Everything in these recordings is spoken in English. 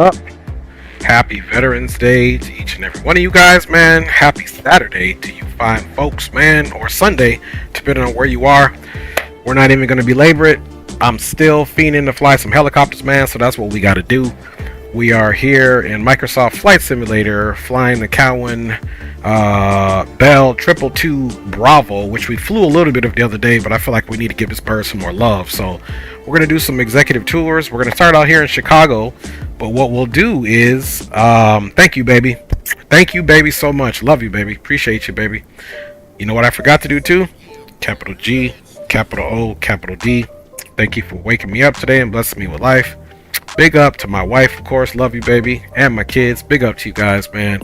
up? Happy Veterans Day to each and every one of you guys, man. Happy Saturday to you fine folks, man, or Sunday, depending on where you are. We're not even going to belabor it. I'm still fiending to fly some helicopters, man, so that's what we got to do. We are here in Microsoft Flight Simulator flying the Cowan Bell 222 Bravo, which we flew a little bit of the other day, but I feel like we need to give this bird some more love. So we're going to do some executive tours. We're going to start out here in Chicago, but what we'll do is, thank you, baby. Thank you, baby, so much. Love you, baby. Appreciate you, baby. You know what I forgot to do, too? Capital G, capital O, capital D. Thank you for waking me up today and blessing me with life. Big up to my wife, of course. Love you, baby. And my kids. Big up to you guys, man.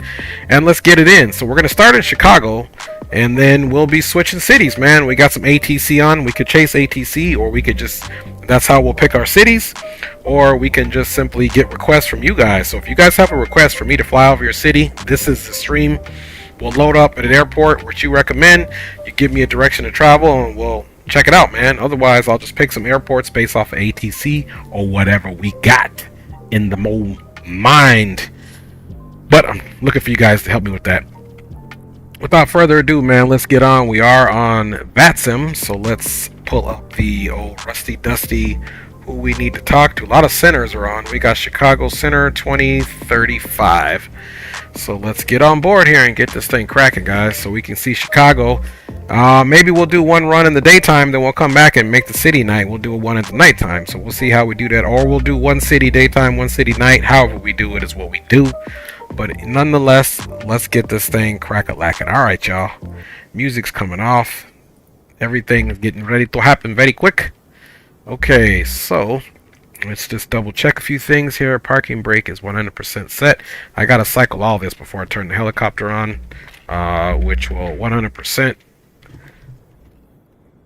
And let's get it in. So we're going to start in Chicago, and then we'll be switching cities, man. We got some ATC on. We could chase ATC, or we could just... That's how we'll pick our cities. Or we can just simply get requests from you guys. So if you guys have a request for me to fly over your city, this is the stream. We'll load up at an airport, which you recommend. You give me a direction to travel, and we'll... check it out, man. Otherwise, I'll just pick some airports based off of ATC or whatever we got in the mind. But I'm looking for you guys to help me with that. Without further ado, man, let's get on. We are on VATSIM, so let's pull up the old rusty dusty who we need to talk to. A lot of centers are on. We got Chicago Center 2035. So let's get on board here and get this thing cracking, guys, so we can see Chicago. Maybe we'll do one run in the daytime, then we'll come back and make the city night. We'll do a one at the nighttime, so we'll see how we do that. Or we'll do one city daytime, one city night. However we do it is what we do. But nonetheless, let's get this thing crack-a-lacking. All right, y'all. Music's coming off. Everything is getting ready to happen very quick. Okay, so let's just double check a few things here. Parking brake is 100% set. I gotta cycle all this before I turn the helicopter on, which will 100%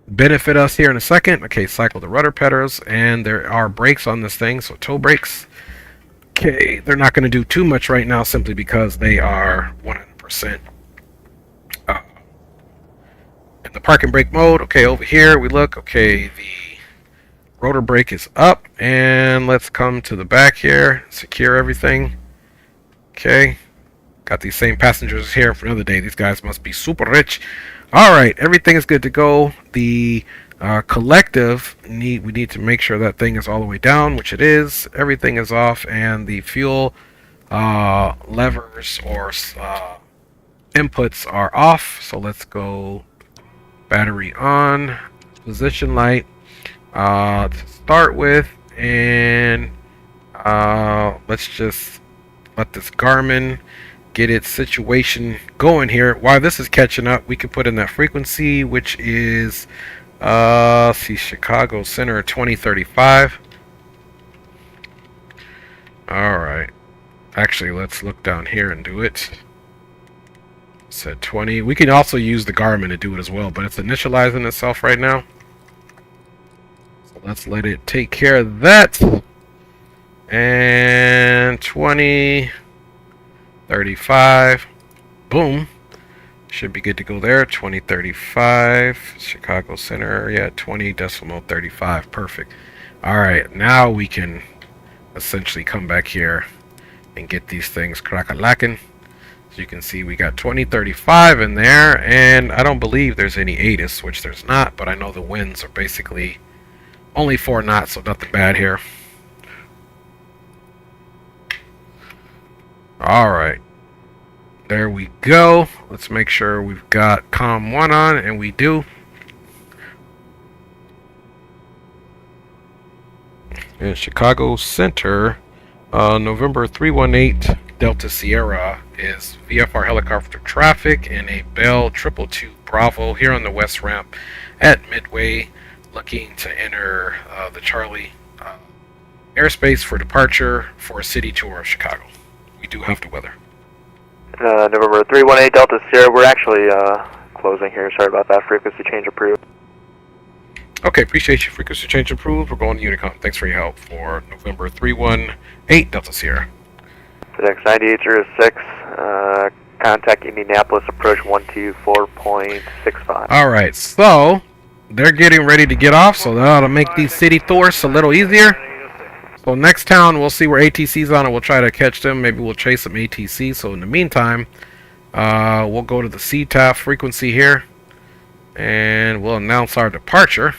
benefit us here in a second. Okay, cycle the rudder pedals, and there are brakes on this thing, so toe brakes. Okay, they're not going to do too much right now simply because they are 100% in the parking brake mode. Okay, over here we look. Okay, the rotor brake is up, and let's come to the back here, secure everything. Okay, got these same passengers here for another day. These guys must be super rich. Alright, everything is good to go. The collective, we need to make sure that thing is all the way down, which it is. Everything is off, and the fuel levers or inputs are off. So let's go battery on, position light to start with, and let's just let this Garmin get its situation going here. While this is catching up, we can put in that frequency, which is see, Chicago Center 2035. Alright, actually let's look down here and do it. Set 20. We can also use the Garmin to do it as well, but it's initializing itself right now, so let's let it take care of that. And 2035, boom, should be good to go there. 2035 Chicago Center, yeah, 20.35, perfect. All right, now we can essentially come back here and get these things crack-a-lacking. As you can see, we got 2035 in there, and I don't believe there's any ATIS, which there's not, but I know the winds are basically only 4 knots, so nothing bad here. Alright, there we go. Let's make sure we've got COM 1 on, and we do. In Chicago Center, November 318 Delta Sierra is VFR helicopter traffic in a Bell 222 Bravo here on the west ramp at Midway, looking to enter the Charlie airspace for departure for a city tour of Chicago. We do have the weather. November 318 Delta Sierra, we're actually closing here. Sorry about that. Frequency change approved. Okay, appreciate you. Frequency change approved. We're going to Unicom. Thanks for your help for November 318 Delta Sierra. FedEx 9806, contact Indianapolis, approach 124.65. Alright, so they're getting ready to get off, so that ought to make these city tours a little easier. So next town, we'll see where ATC's on, and we'll try to catch them. Maybe we'll chase some ATC. So in the meantime, we'll go to the CTAF frequency here, and we'll announce our departure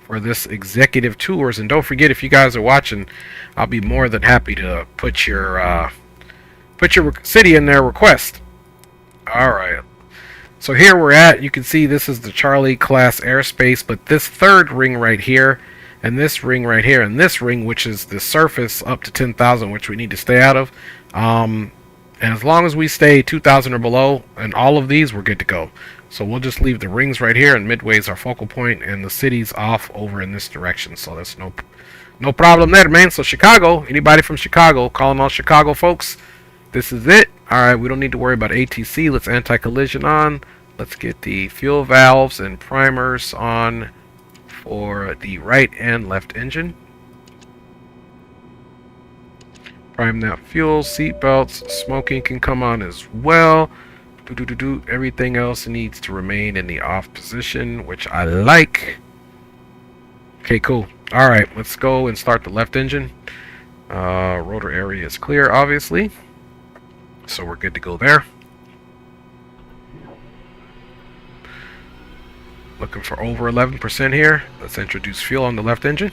for this executive tours. And don't forget, if you guys are watching, I'll be more than happy to put your city in their request. All right. So here we're at. You can see this is the Charlie class airspace, but this third ring right here, and this ring right here, and this ring, which is the surface up to 10,000, which we need to stay out of. And as long as we stay 2,000 or below, and all of these, we're good to go. So we'll just leave the rings right here, and Midway is our focal point, and the city's off over in this direction. So that's no problem there, man. So Chicago, anybody from Chicago, calling all Chicago folks, this is it. All right, we don't need to worry about ATC. Let's anti-collision on. Let's get the fuel valves and primers on for the right and left engine. Prime that fuel, seat belts, smoking can come on as well. Everything else needs to remain in the off position, which I like. Okay, cool. All right, let's go and start the left engine. Rotor area is clear, obviously, so we're good to go there. Looking for over 11% here. Let's introduce fuel on the left engine.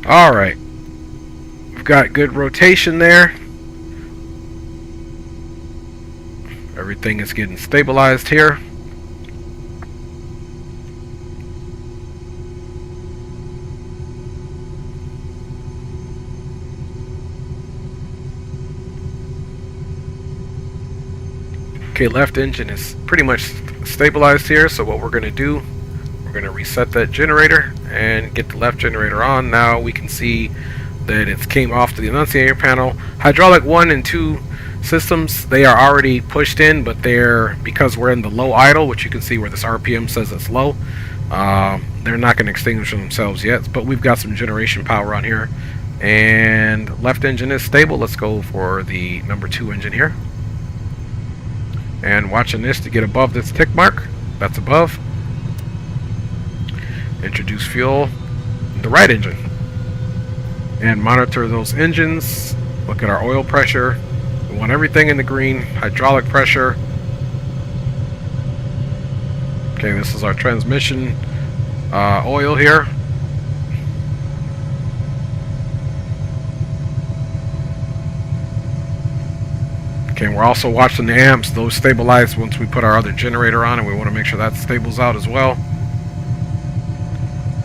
Alright, we've got good rotation there. Everything is getting stabilized here. Okay, left engine is pretty much stabilized here, so what we're going to do, we're going to reset that generator and get the left generator on. Now we can see that it came off to the annunciator panel. Hydraulic 1 and 2 systems, they are already pushed in, but because we're in the low idle, which you can see where this RPM says it's low, they're not going to extinguish themselves yet, but we've got some generation power on here. And left engine is stable. Let's go for the number 2 engine here. And watching this to get above this tick mark. That's above. Introduce fuel, the right engine, and monitor those engines. Look at our oil pressure. We want everything in the green. Hydraulic pressure. Okay, this is our transmission oil here. Okay, we're also watching the amps. Those stabilize once we put our other generator on, and we want to make sure that stables out as well.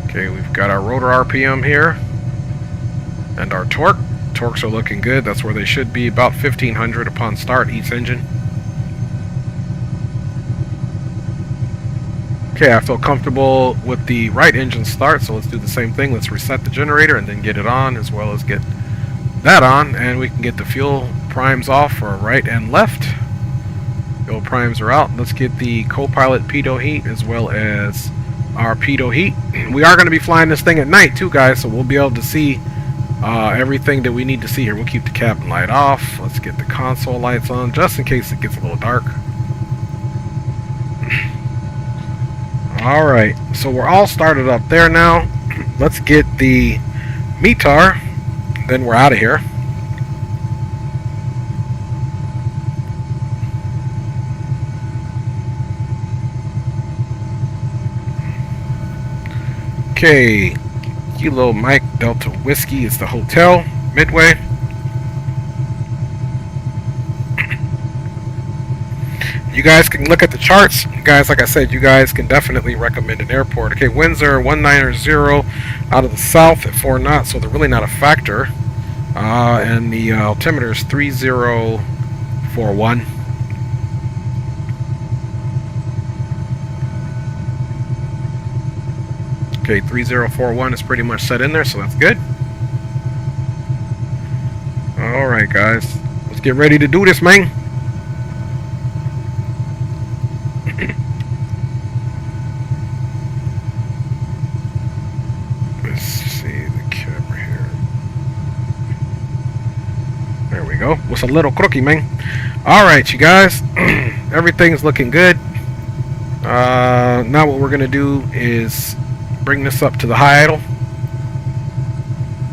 Okay, we've got our rotor RPM here, and our torque. Torques are looking good. That's where they should be, about 1500 upon start each engine. Okay, I feel comfortable with the right engine start, so let's do the same thing. Let's reset the generator and then get it on, as well as get that on, and we can get the fuel primes off for right and left. Fuel primes are out. Let's get the co-pilot pitot heat as well as our pitot heat. We are going to be flying this thing at night too, guys, so we'll be able to see everything that we need to see here. We'll keep the cabin light off. Let's get the console lights on just in case it gets a little dark. Alright, so we're all started up there now. Let's get the METAR, then we're out of here. Okay, Kilo Mike Delta Whiskey is the hotel, Midway. You guys can look at the charts. Guys, like I said, you guys can definitely recommend an airport. Okay, winds are 190 out of the south at 4 knots, so they're really not a factor. And the altimeter is 3041. Okay, Okay, 3041 is pretty much set in there, so that's good. Alright, guys. Let's get ready to do this, man. Let's see the camera here. There we go. What's a little crooky, man? Alright, you guys. Everything's looking good. Now what we're going to do is bring this up to the high idle.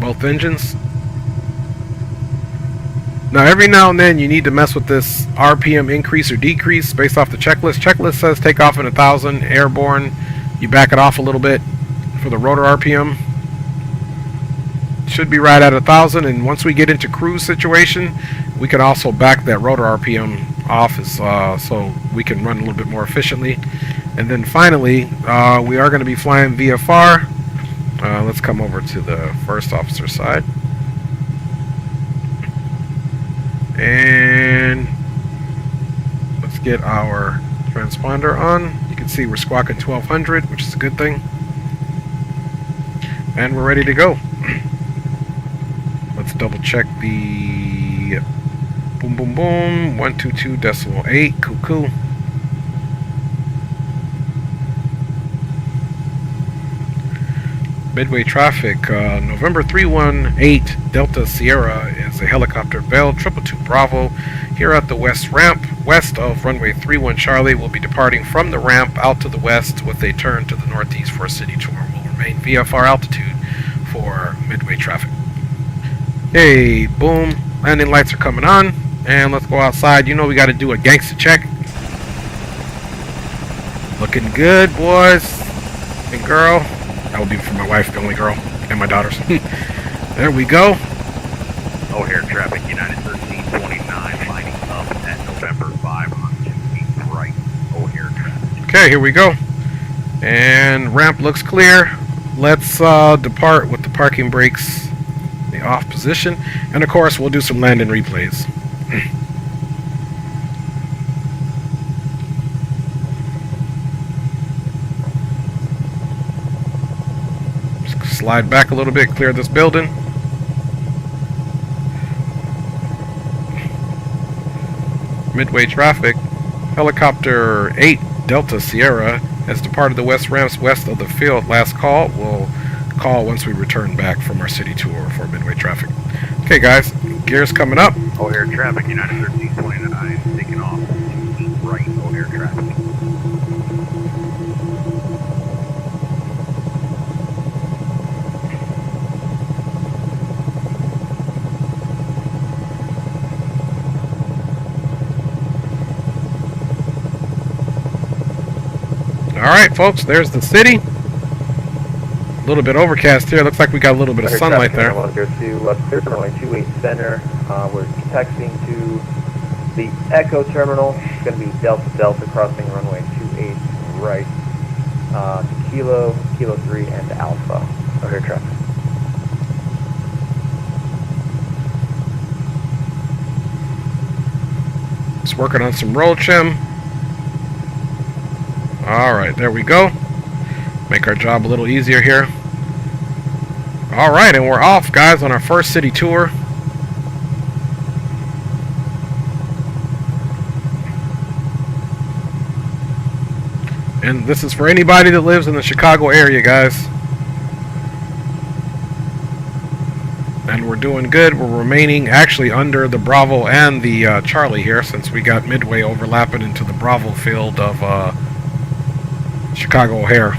Both engines. Now every now and then you need to mess with this RPM increase or decrease based off the checklist. Checklist says take off in 1,000 airborne. You back it off a little bit for the rotor RPM. Should be right at 1,000, and once we get into cruise situation, we can also back that rotor RPM off so we can run a little bit more efficiently. And then finally, we are going to be flying VFR. Let's come over to the first officer side. And let's get our transponder on. You can see we're squawking 1200, which is a good thing. And we're ready to go. Let's double check the boom boom boom 122.8. Cool cool. Midway traffic, November 318 Delta Sierra is a helicopter Bell 222 Bravo here at the west ramp, west of runway 31 Charlie. Will be departing from the ramp out to the west with a turn to the northeast for a city tour. Will remain VFR altitude for midway traffic. Hey, boom, landing lights are coming on, and let's go outside. You know we got to do a gangster check. Looking good, boys and girl. That would be for my wife, the only girl, and my daughters. There we go. O'Hare traffic, United 1329, lining up at November 5 on 2 feet right. O'Hare traffic. Okay, here we go. And ramp looks clear. Let's depart with the parking brakes in the off position. And of course, we'll do some landing replays. Slide back a little bit, clear this building. Midway traffic. Helicopter 8 Delta Sierra has departed the west ramps west of the field. Last call. We'll call once we return back from our city tour for midway traffic. Okay, guys, gears coming up. O'Hare traffic, United 1329, taking off 2 feet right. O'Hare traffic. Alright, folks, there's the city. A little bit overcast here. Looks like we got a little bit of sunlight there. Here to runway 28 center. We're taxiing to the Echo terminal. It's going to be Delta Delta crossing runway 28 right. Kilo, Kilo 3, and Alpha. O'Hare traffic. Just working on some roll trim. Alright, there we go. Make our job a little easier here. Alright, and we're off, guys, on our first city tour. And this is for anybody that lives in the Chicago area, guys. And we're doing good. We're remaining actually under the Bravo and the Charlie here, since we got Midway overlapping into the Bravo field of Chicago O'Hare.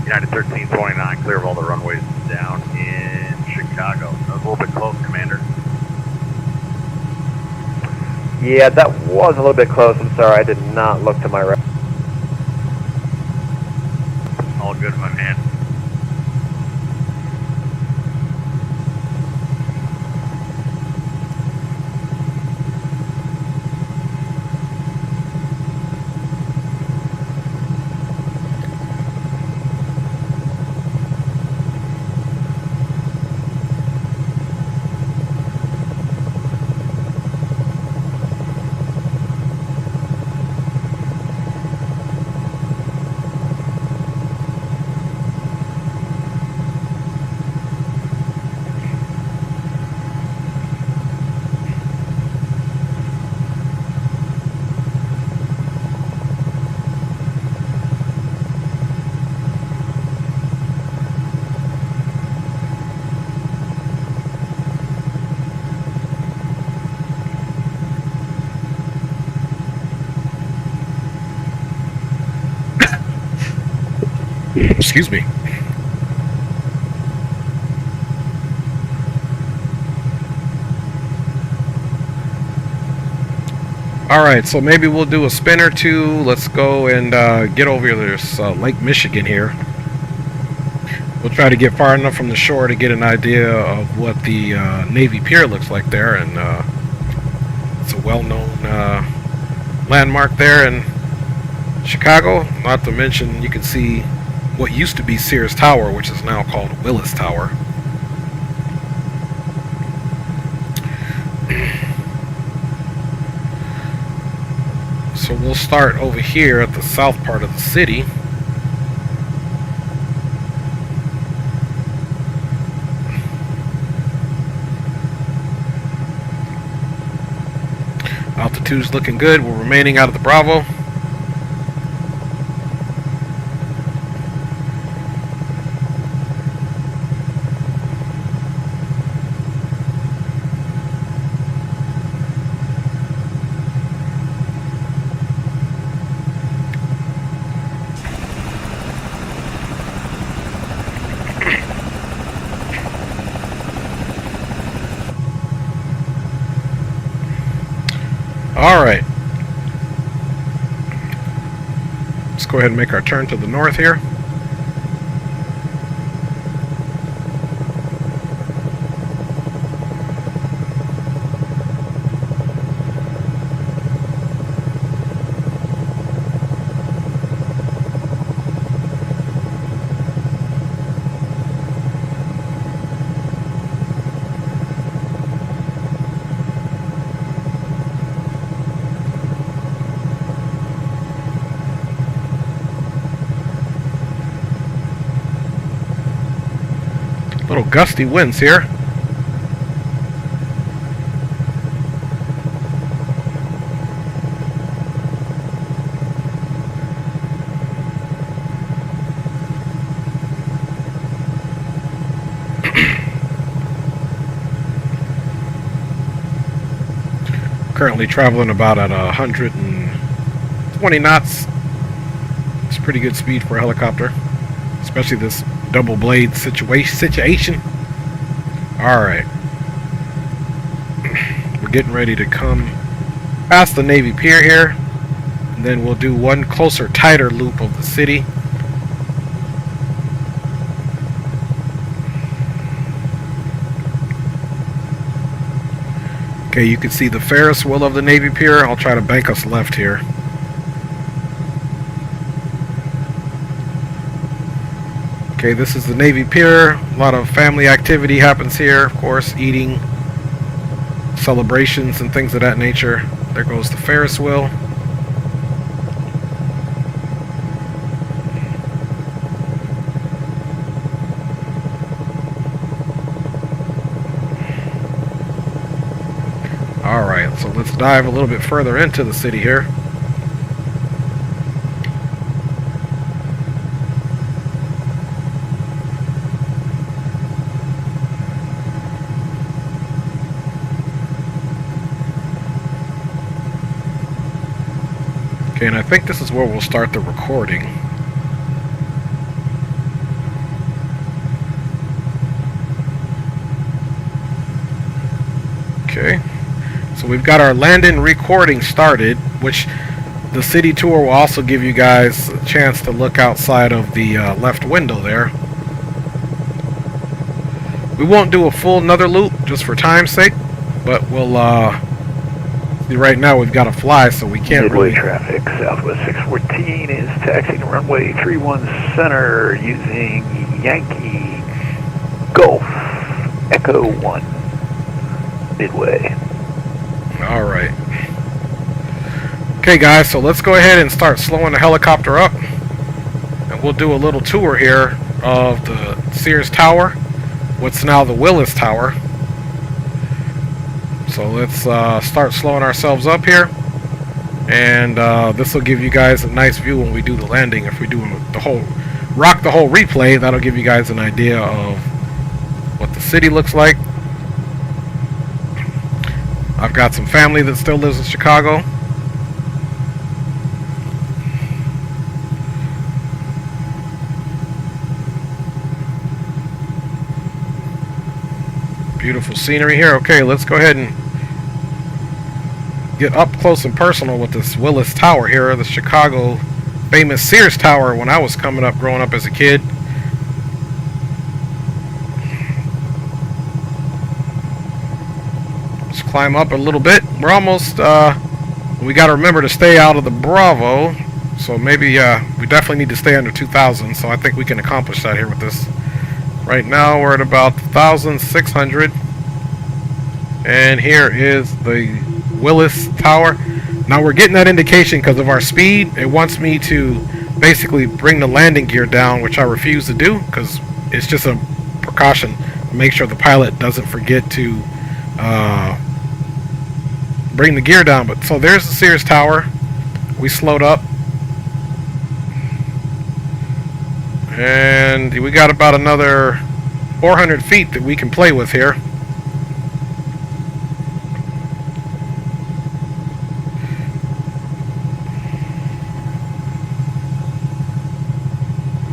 United 1329, clear of all the runways down in Chicago. That was a little bit close, Commander. Yeah, that was a little bit close. I'm sorry, I did not look to my right. All good, my man. Excuse me. Alright, so maybe we'll do a spin or two. Let's go and get over here. There's Lake Michigan here. We'll try to get far enough from the shore to get an idea of what the Navy Pier looks like there. And it's a well-known landmark there in Chicago. Not to mention, you can see what used to be Sears Tower, which is now called Willis Tower. So we'll start over here at the south part of the city. Altitude's looking good. We're remaining out of the Bravo. Alright. Let's go ahead and make our turn to the north here. Little gusty winds here. Currently traveling about at 120 knots. It's pretty good speed for a helicopter, especially this double blade situation. Alright. We're getting ready to come past the Navy Pier here. And then we'll do one closer, tighter loop of the city. Okay, you can see the Ferris wheel of the Navy Pier. I'll try to bank us left here. Okay, this is the Navy Pier. A lot of family activity happens here, of course, eating, celebrations, and things of that nature. There goes the Ferris wheel. Alright, so let's dive a little bit further into the city here. Okay, and I think this is where we'll start the recording. Okay, so we've got our landing recording started, which the city tour will also give you guys a chance to look outside of the left window there. We won't do a full another loop just for time's sake, but we'll right now we've got to fly, so we can't Midway traffic, Southwest 614 is taxiing runway 31 center using Yankee Golf Echo 1 Midway. Alright. Okay guys, so let's go ahead and start slowing the helicopter up. And we'll do a little tour here of the Sears Tower, what's now the Willis Tower. So let's start slowing ourselves up here, and this will give you guys a nice view when we do the landing. If we do the whole replay, that'll give you guys an idea of what the city looks like. I've got some family that still lives in Chicago. Beautiful scenery here. Okay, let's go ahead and get up close and personal with this Willis Tower here, the Chicago famous Sears Tower when I was coming up, growing up as a kid. Let's climb up a little bit. We're almost, we got to remember to stay out of the Bravo, so maybe we definitely need to stay under 2,000, so I think we can accomplish that here with this. Right now we're at about 1,600, and here is the Willis Tower. Now we're getting that indication because of our speed. It wants me to basically bring the landing gear down, which I refuse to do because it's just a precaution to make sure the pilot doesn't forget to bring the gear down. But so there's the Sears Tower. We slowed up, and we got about another 400 feet that we can play with here.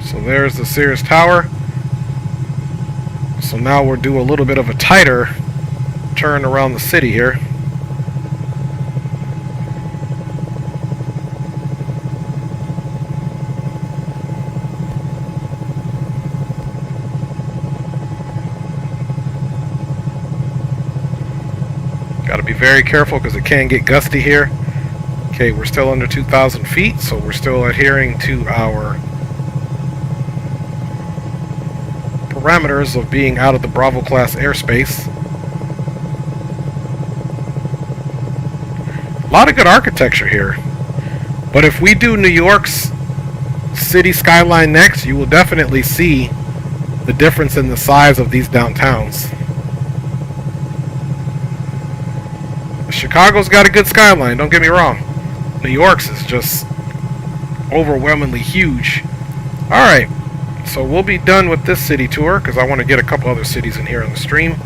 So there's the Sears Tower. So now we'll do a little bit of a tighter turn around the city here. Got to be very careful because it can get gusty here. Okay, we're still under 2,000 feet, so we're still adhering to our parameters of being out of the Bravo class airspace. A lot of good architecture here. But if we do New York's city skyline next, you will definitely see the difference in the size of these downtowns. Chicago's got a good skyline, don't get me wrong. New York's is just overwhelmingly huge. Alright, so we'll be done with this city tour because I want to get a couple other cities in here on the stream.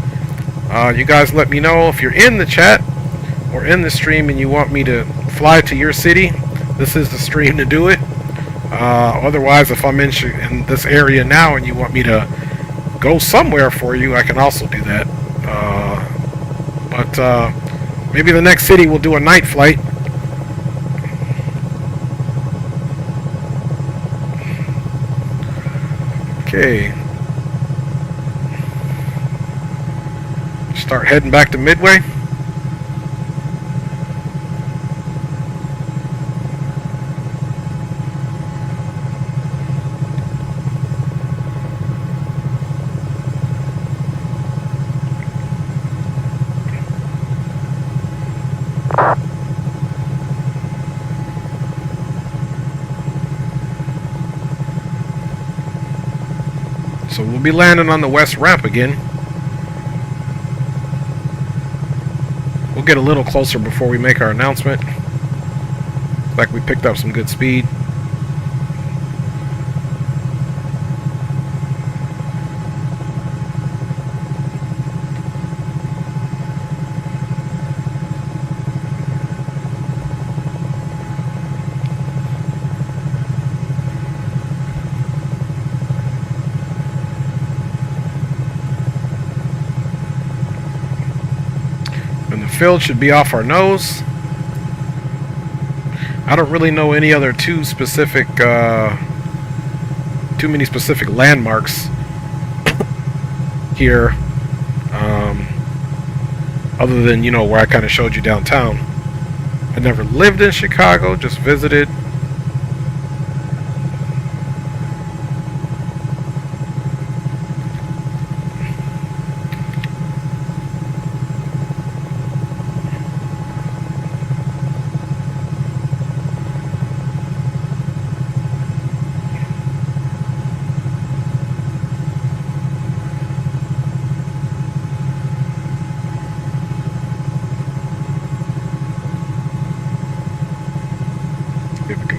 You guys let me know if you're in the chat or in the stream and you want me to fly to your city. This is the stream to do it. Otherwise, if I'm in this area now and you want me to go somewhere for you, I can also do that. But maybe the next city will do a night flight. Okay. Start heading back to Midway. So we'll be landing on the west ramp again. We'll get a little closer before we make our announcement. Looks like we picked up some good speed. Field should be off our nose. I don't really know any other too many specific landmarks here, other than, you know, where I kind of showed you downtown. I never lived in Chicago, just visited.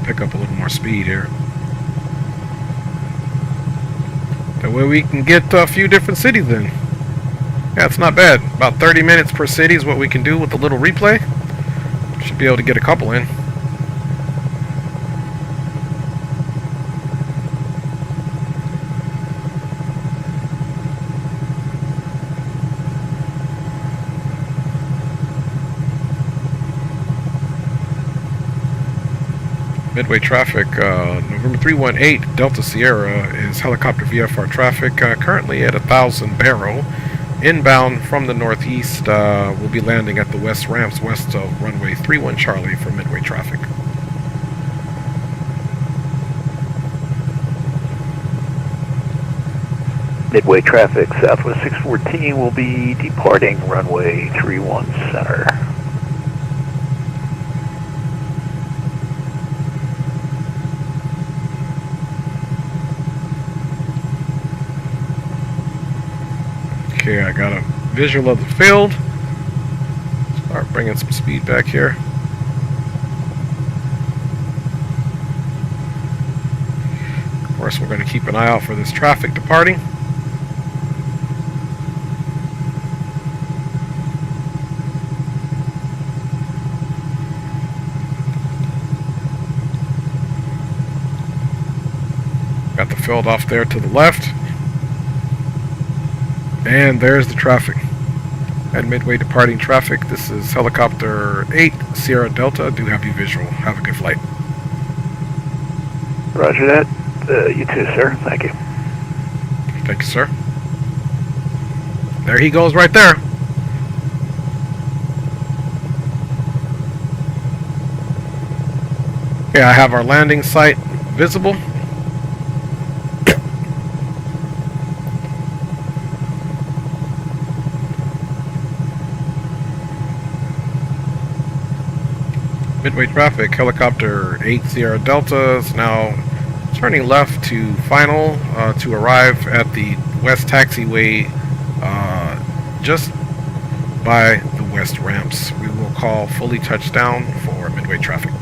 Pick up a little more speed here. That way we can get a few different cities in. Yeah, it's not bad. About 30 minutes per city is what we can do with a little replay. Should be able to get a couple in. Midway traffic, November 318 Delta Sierra is helicopter VFR traffic, currently at 1,000 barrel. Inbound from the northeast, will be landing at the west ramps west of runway 31 Charlie for Midway traffic. Midway traffic, Southwest 614 will be departing runway 31 center. Okay, I got a visual of the field. Start bringing some speed back here. Of course, we're going to keep an eye out for this traffic departing. Got the field off there to the left. And there's the traffic. At Midway departing traffic, this is helicopter 8 Sierra Delta. Do have you visual. Have a good flight. Roger that. You too, sir. Thank you. Thank you, sir. There he goes right there. Okay, I have our landing site visible. Midway traffic, helicopter 8 Sierra Delta is now turning left to final to arrive at the west taxiway just by the west ramps. We will call fully touchdown for Midway traffic.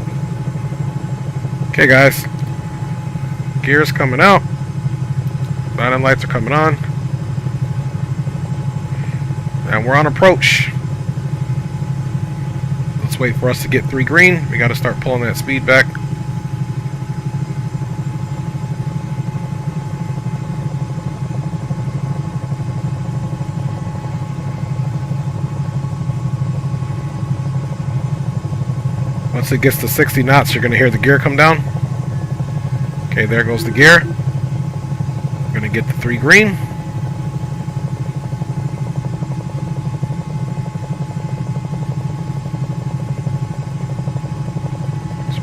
Okay guys, gears coming out, landing lights are coming on, and we're on approach. Let's wait for us to get 3 green. We got to start pulling that speed back. Once it gets to 60 knots, you're going to hear the gear come down. Okay, there goes the gear. We're going to get the 3 green.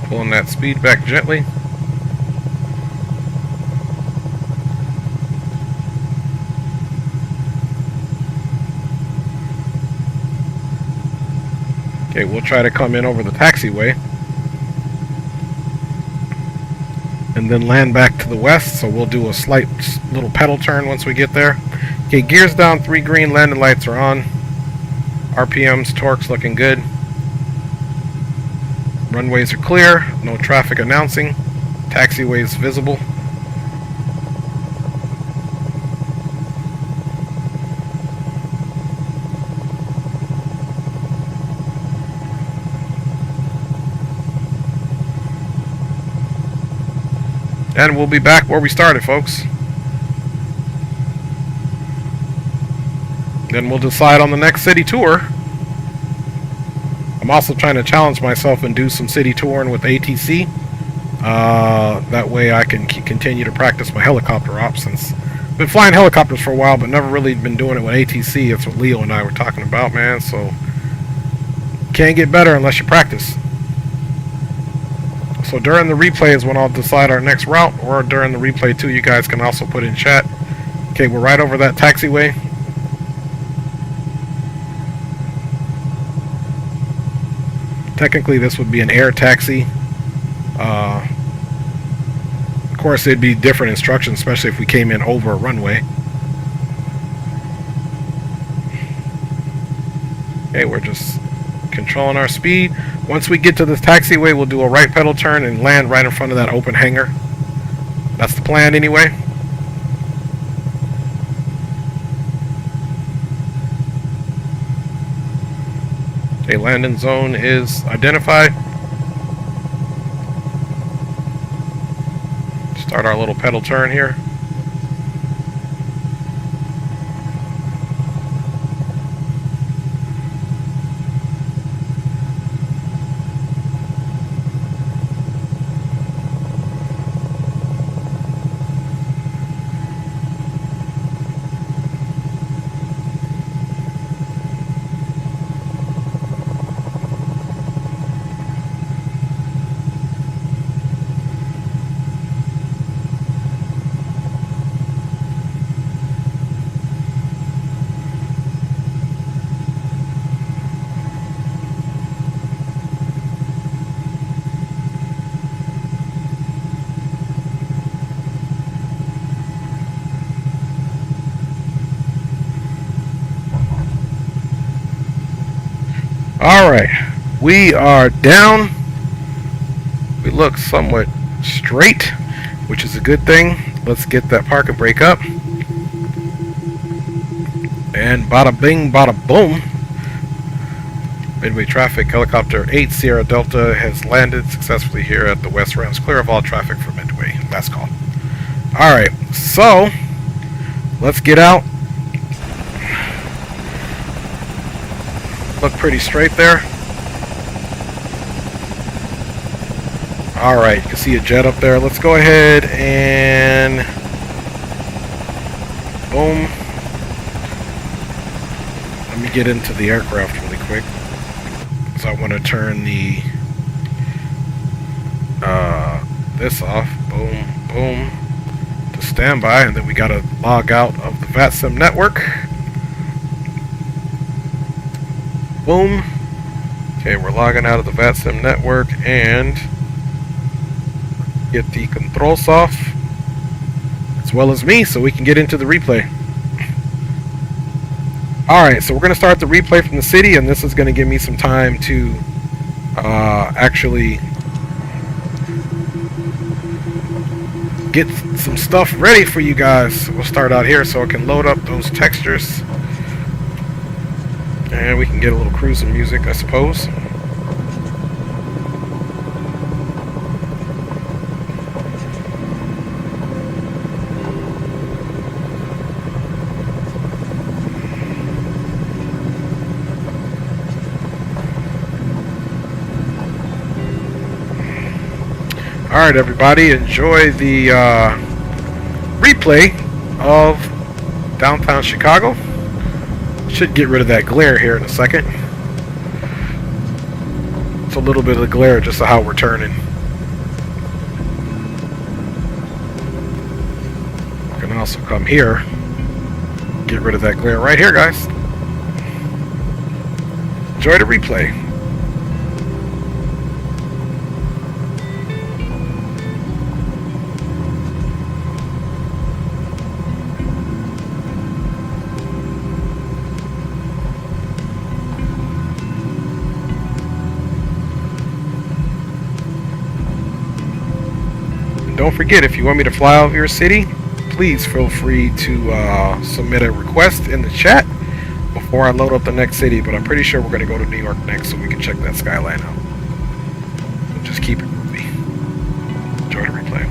Pulling that speed back gently. Okay, we'll try to come in over the taxiway and then land back to the west, so we'll do a slight little pedal turn once we get there. Okay, gears down, 3 green, landing lights are on. RPMs, torque's looking good. Runways are clear, no traffic announcing, taxiways visible. And we'll be back where we started, folks. Then we'll decide on the next city tour. I'm also trying to challenge myself and do some city touring with ATC. That way I can continue to practice my helicopter ops, since I've been flying helicopters for a while, but never really been doing it with ATC. It's what Leo and I were talking about, man. So can't get better unless you practice. So during the replay is when I'll decide our next route, or during the replay too, you guys can also put in chat. Okay, we're right over that taxiway. Technically this would be an air taxi. Of course it'd be different instructions, especially if we came in over a runway. Okay, we're just controlling our speed. Once we get to this taxiway, we'll do a right pedal turn and land right in front of that open hangar. That's the plan anyway. A landing zone is identified. Start our little pedal turn here. Alright, we are down. We look somewhat straight, which is a good thing. Let's get that parking brake up. And bada bing, bada boom. Midway traffic, helicopter 8 Sierra Delta has landed successfully here at the West Rams. Clear of all traffic for Midway. Last call. Alright, so let's get out. Look pretty straight there. Alright, you can see a jet up there. Let's go ahead and boom. Let me get into the aircraft really quick, because I want to turn the this off. Boom, boom, to standby, and then we gotta log out of the VATSIM network. Boom. Okay, we're logging out of the VATSIM network and get the controls off, as well as me, so we can get into the replay. Alright, so we're going to start the replay from the city, and this is going to give me some time to actually get some stuff ready for you guys. We'll start out here so I can load up those textures. And we can get a little cruising music, I suppose. Alright, everybody, enjoy the replay of downtown Chicago. Should get rid of that glare here in a second. It's a little bit of the glare just of how we're turning. I can also come here, get rid of that glare right here, guys. Enjoy the replay. Don't forget, if you want me to fly over your city, please feel free to submit a request in the chat before I load up the next city. But I'm pretty sure we're going to go to New York next, so we can check that skyline out. So just keep it moving. Enjoy the replay.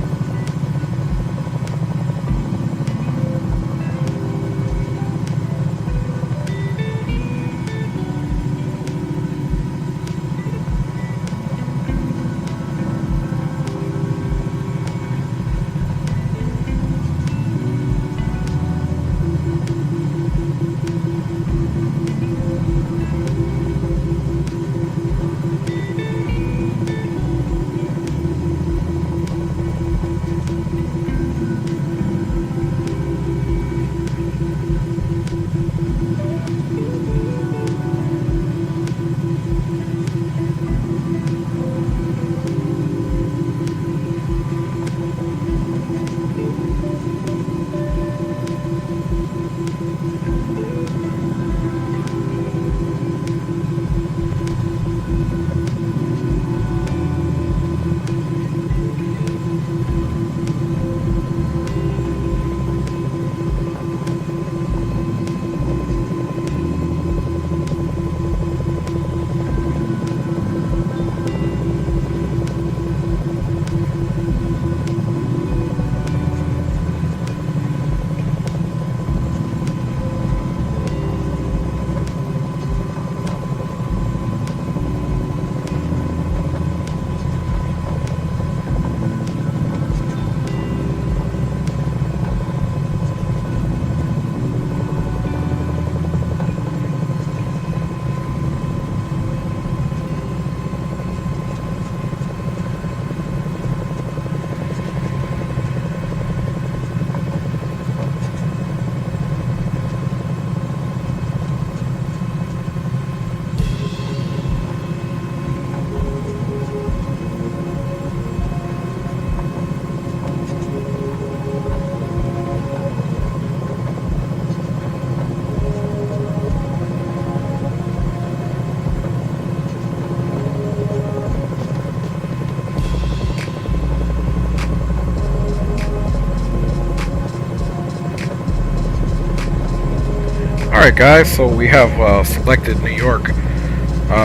Alright guys, so we have selected New York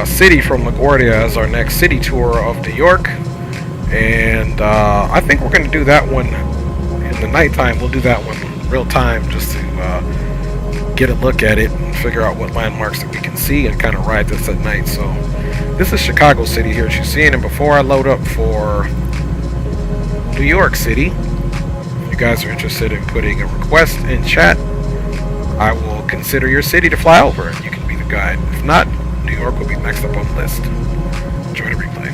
City from LaGuardia as our next city tour of New York. And I think we're going to do that one in the nighttime. We'll do that one real time just to get a look at it and figure out what landmarks that we can see and kind of ride this at night. So this is Chicago City here, as you're seeing. And before I load up for New York City, if you guys are interested in putting a request in chat, I will consider your city to fly over and you can be the guide. If not, New York will be next up on the list. Enjoy the replay.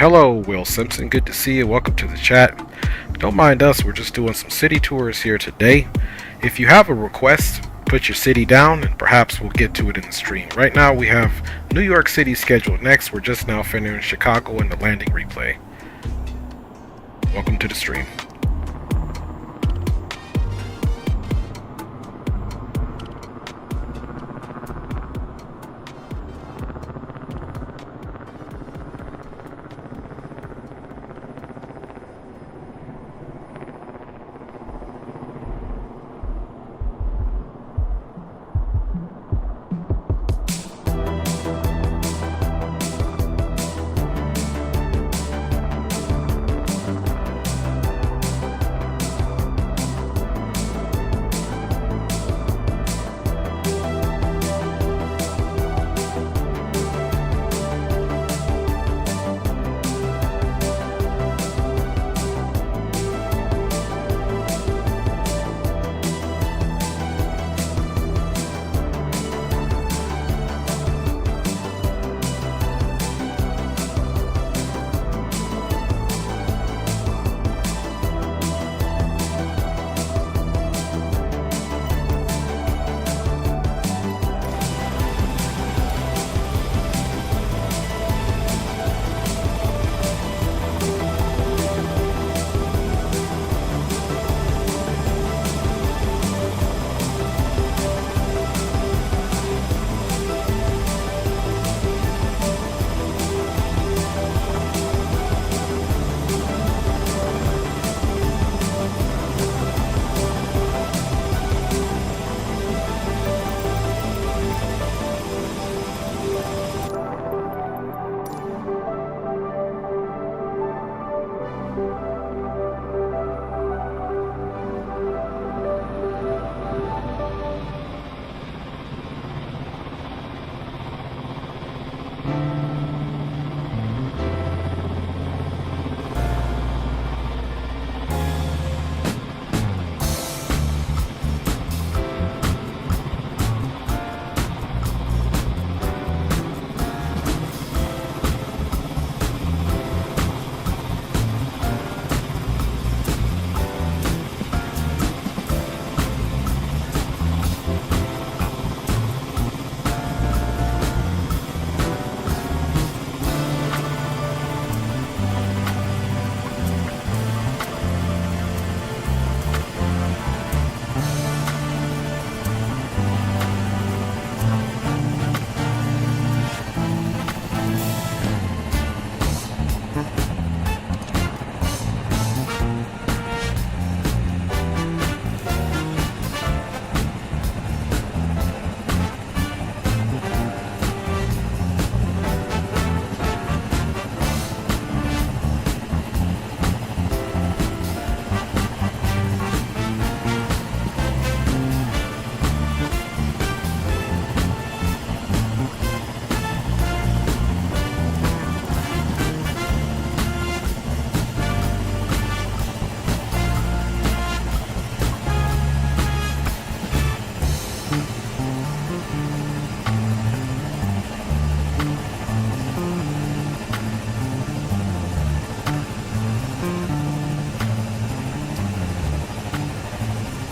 hello, Will Simpson. Good to see you. Welcome to the chat. Don't mind us. We're just doing some city tours here today. If you have a request, put your city down and perhaps we'll get to it in the stream. Right now we have New York City scheduled next. We're just now finishing Chicago and the landing replay. Welcome to the stream.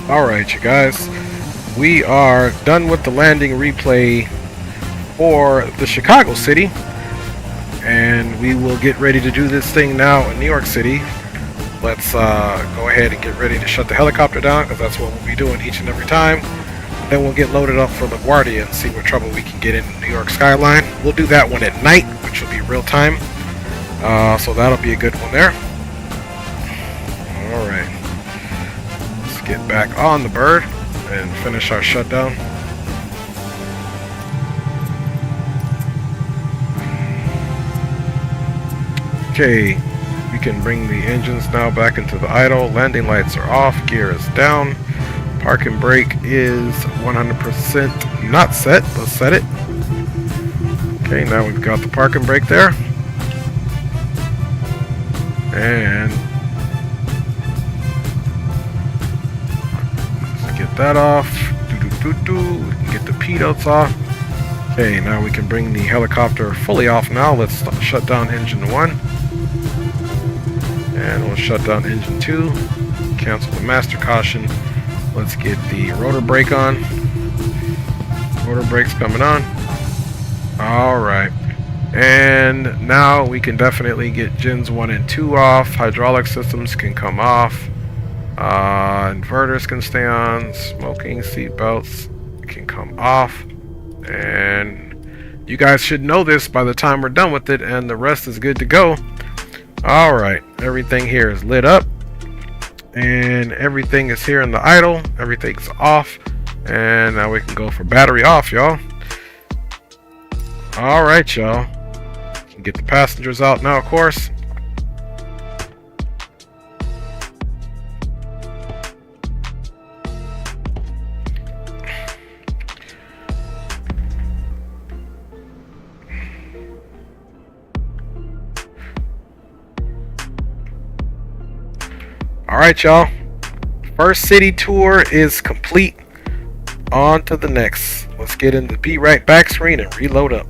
Alright, you guys, we are done with the landing replay for the Chicago City, and we will get ready to do this thing now in New York City. Let's go ahead and get ready to shut the helicopter down, because that's what we'll be doing each and every time. Then we'll get loaded up for LaGuardia and see what trouble we can get in the New York skyline. We'll do that one at night, which will be real time, so that'll be a good one there. Alright. Get back on the bird and finish our shutdown. Okay, we can bring the engines now back into the idle. Landing lights are off, gear is down, parking brake is 100% not set. Let's set it. Okay, now we've got the parking brake there, and get that off. We can get the pilots off. Okay, now we can bring the helicopter fully off now. Let's shut down engine 1. And we'll shut down engine 2. Cancel the master caution. Let's get the rotor brake on. Rotor brake's coming on. Alright. And now we can definitely get gens 1 and 2 off. Hydraulic systems can come off. Inverters can stay on. Smoking seat belts can come off. And you guys should know this by the time we're done with it, and the rest is good to go. Alright, everything here is lit up. And everything is here in the idle. Everything's off. And now we can go for battery off, y'all. Alright, y'all. Can get the passengers out now, of course. Alright, y'all. First city tour is complete. On to the next. Let's get into the Be Right Back screen and reload up.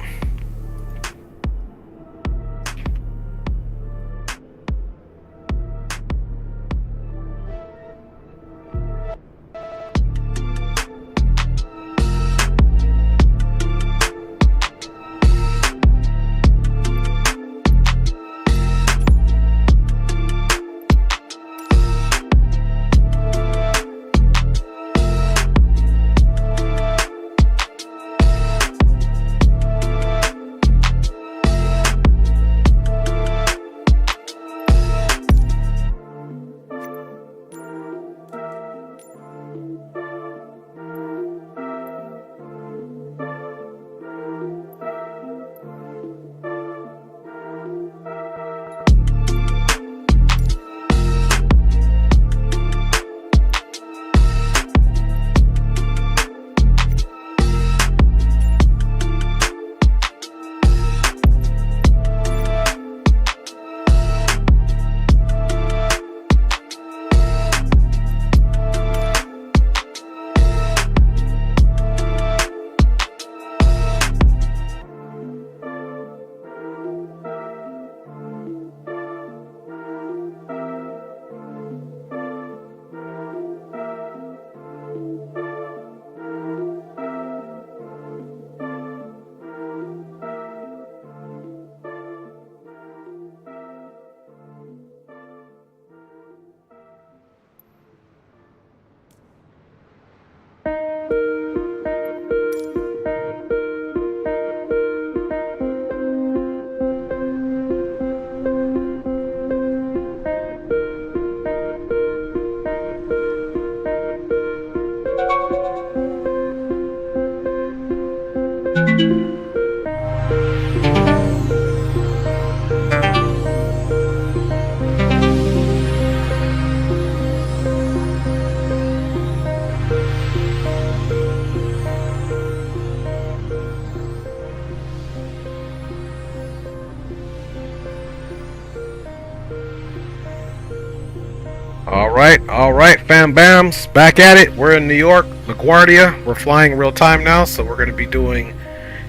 All right, fam bams, back at it. We're in New York, LaGuardia. We're flying real time now, so we're going to be doing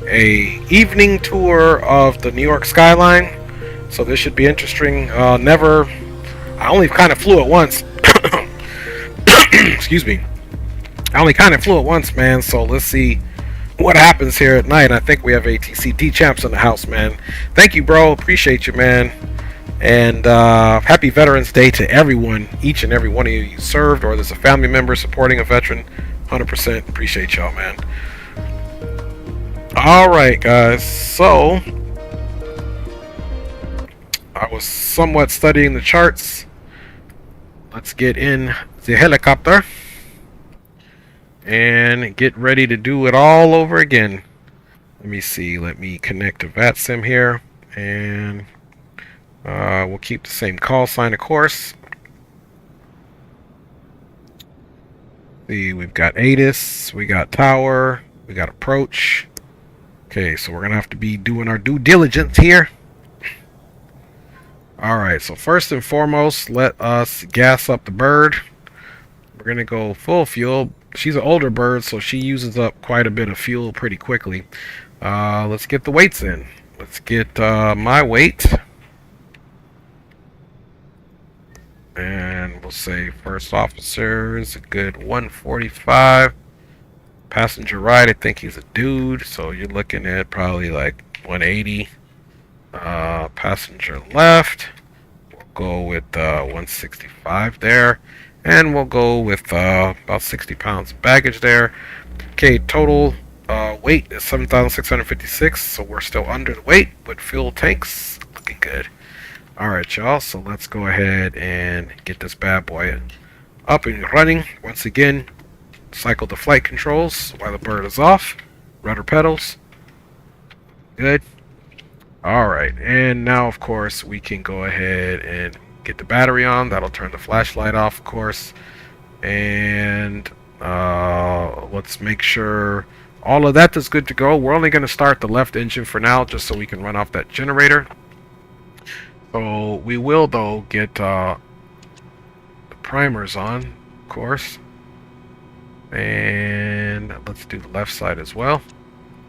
a evening tour of the New York skyline. So this should be interesting. I only kind of flew it once. Excuse me. I only kind of flew it once, man. So let's see what happens here at night. I think we have ATCT champs in the house, man. Thank you, bro. Appreciate you, man. And happy Veterans Day to everyone, each and every one of you served, or there's a family member supporting a veteran. 100% appreciate y'all, man. Alright, guys, so I was somewhat studying the charts. Let's get in the helicopter and get ready to do it all over again. Let me see, let me connect to VATSIM here, and we'll keep the same call sign, of course. See, we've got ATIS, we got tower, we got approach. Okay, so we're gonna have to be doing our due diligence here. Alright, so first and foremost, let us gas up the bird. We're gonna go full fuel. She's an older bird, so she uses up quite a bit of fuel pretty quickly. Let's get the weights in. Let's get my weight. And we'll say first officer is a good 145. Passenger right, I think he's a dude, so you're looking at probably like 180. Passenger left, we'll go with 165 there. And we'll go with about 60 pounds of baggage there. Okay, total weight is 7,656, so we're still under the weight, but fuel tanks looking good. Alright, y'all, so let's go ahead and get this bad boy up and running. Once again, cycle the flight controls while the bird is off. Rudder pedals. Good. Alright, and now, of course, we can go ahead and get the battery on. That'll turn the flashlight off, of course. And let's make sure all of that is good to go. We're only going to start the left engine for now, just so we can run off that generator. So we will, though, get the primers on, of course. And let's do the left side as well.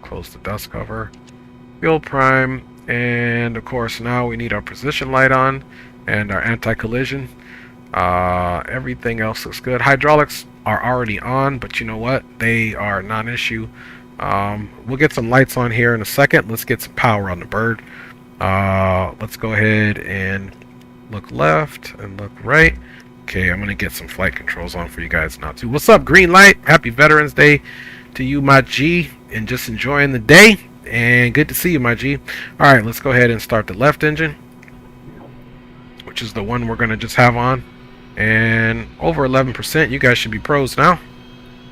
Close the dust cover. Fuel prime. And, of course, now we need our position light on and our anti-collision. Everything else looks good. Hydraulics are already on, but you know what? They are non-issue. We'll get some lights on here in a second. Let's get some power on the bird. Let's go ahead and look left and look right. Okay, I'm gonna get some flight controls on for you guys now too. What's up, green light? Happy Veterans Day to you, my G, and just enjoying the day. And good to see you, my G. All right, let's go ahead and start the left engine, which is the one we're gonna just have on. And over 11%. You guys should be pros now. I'm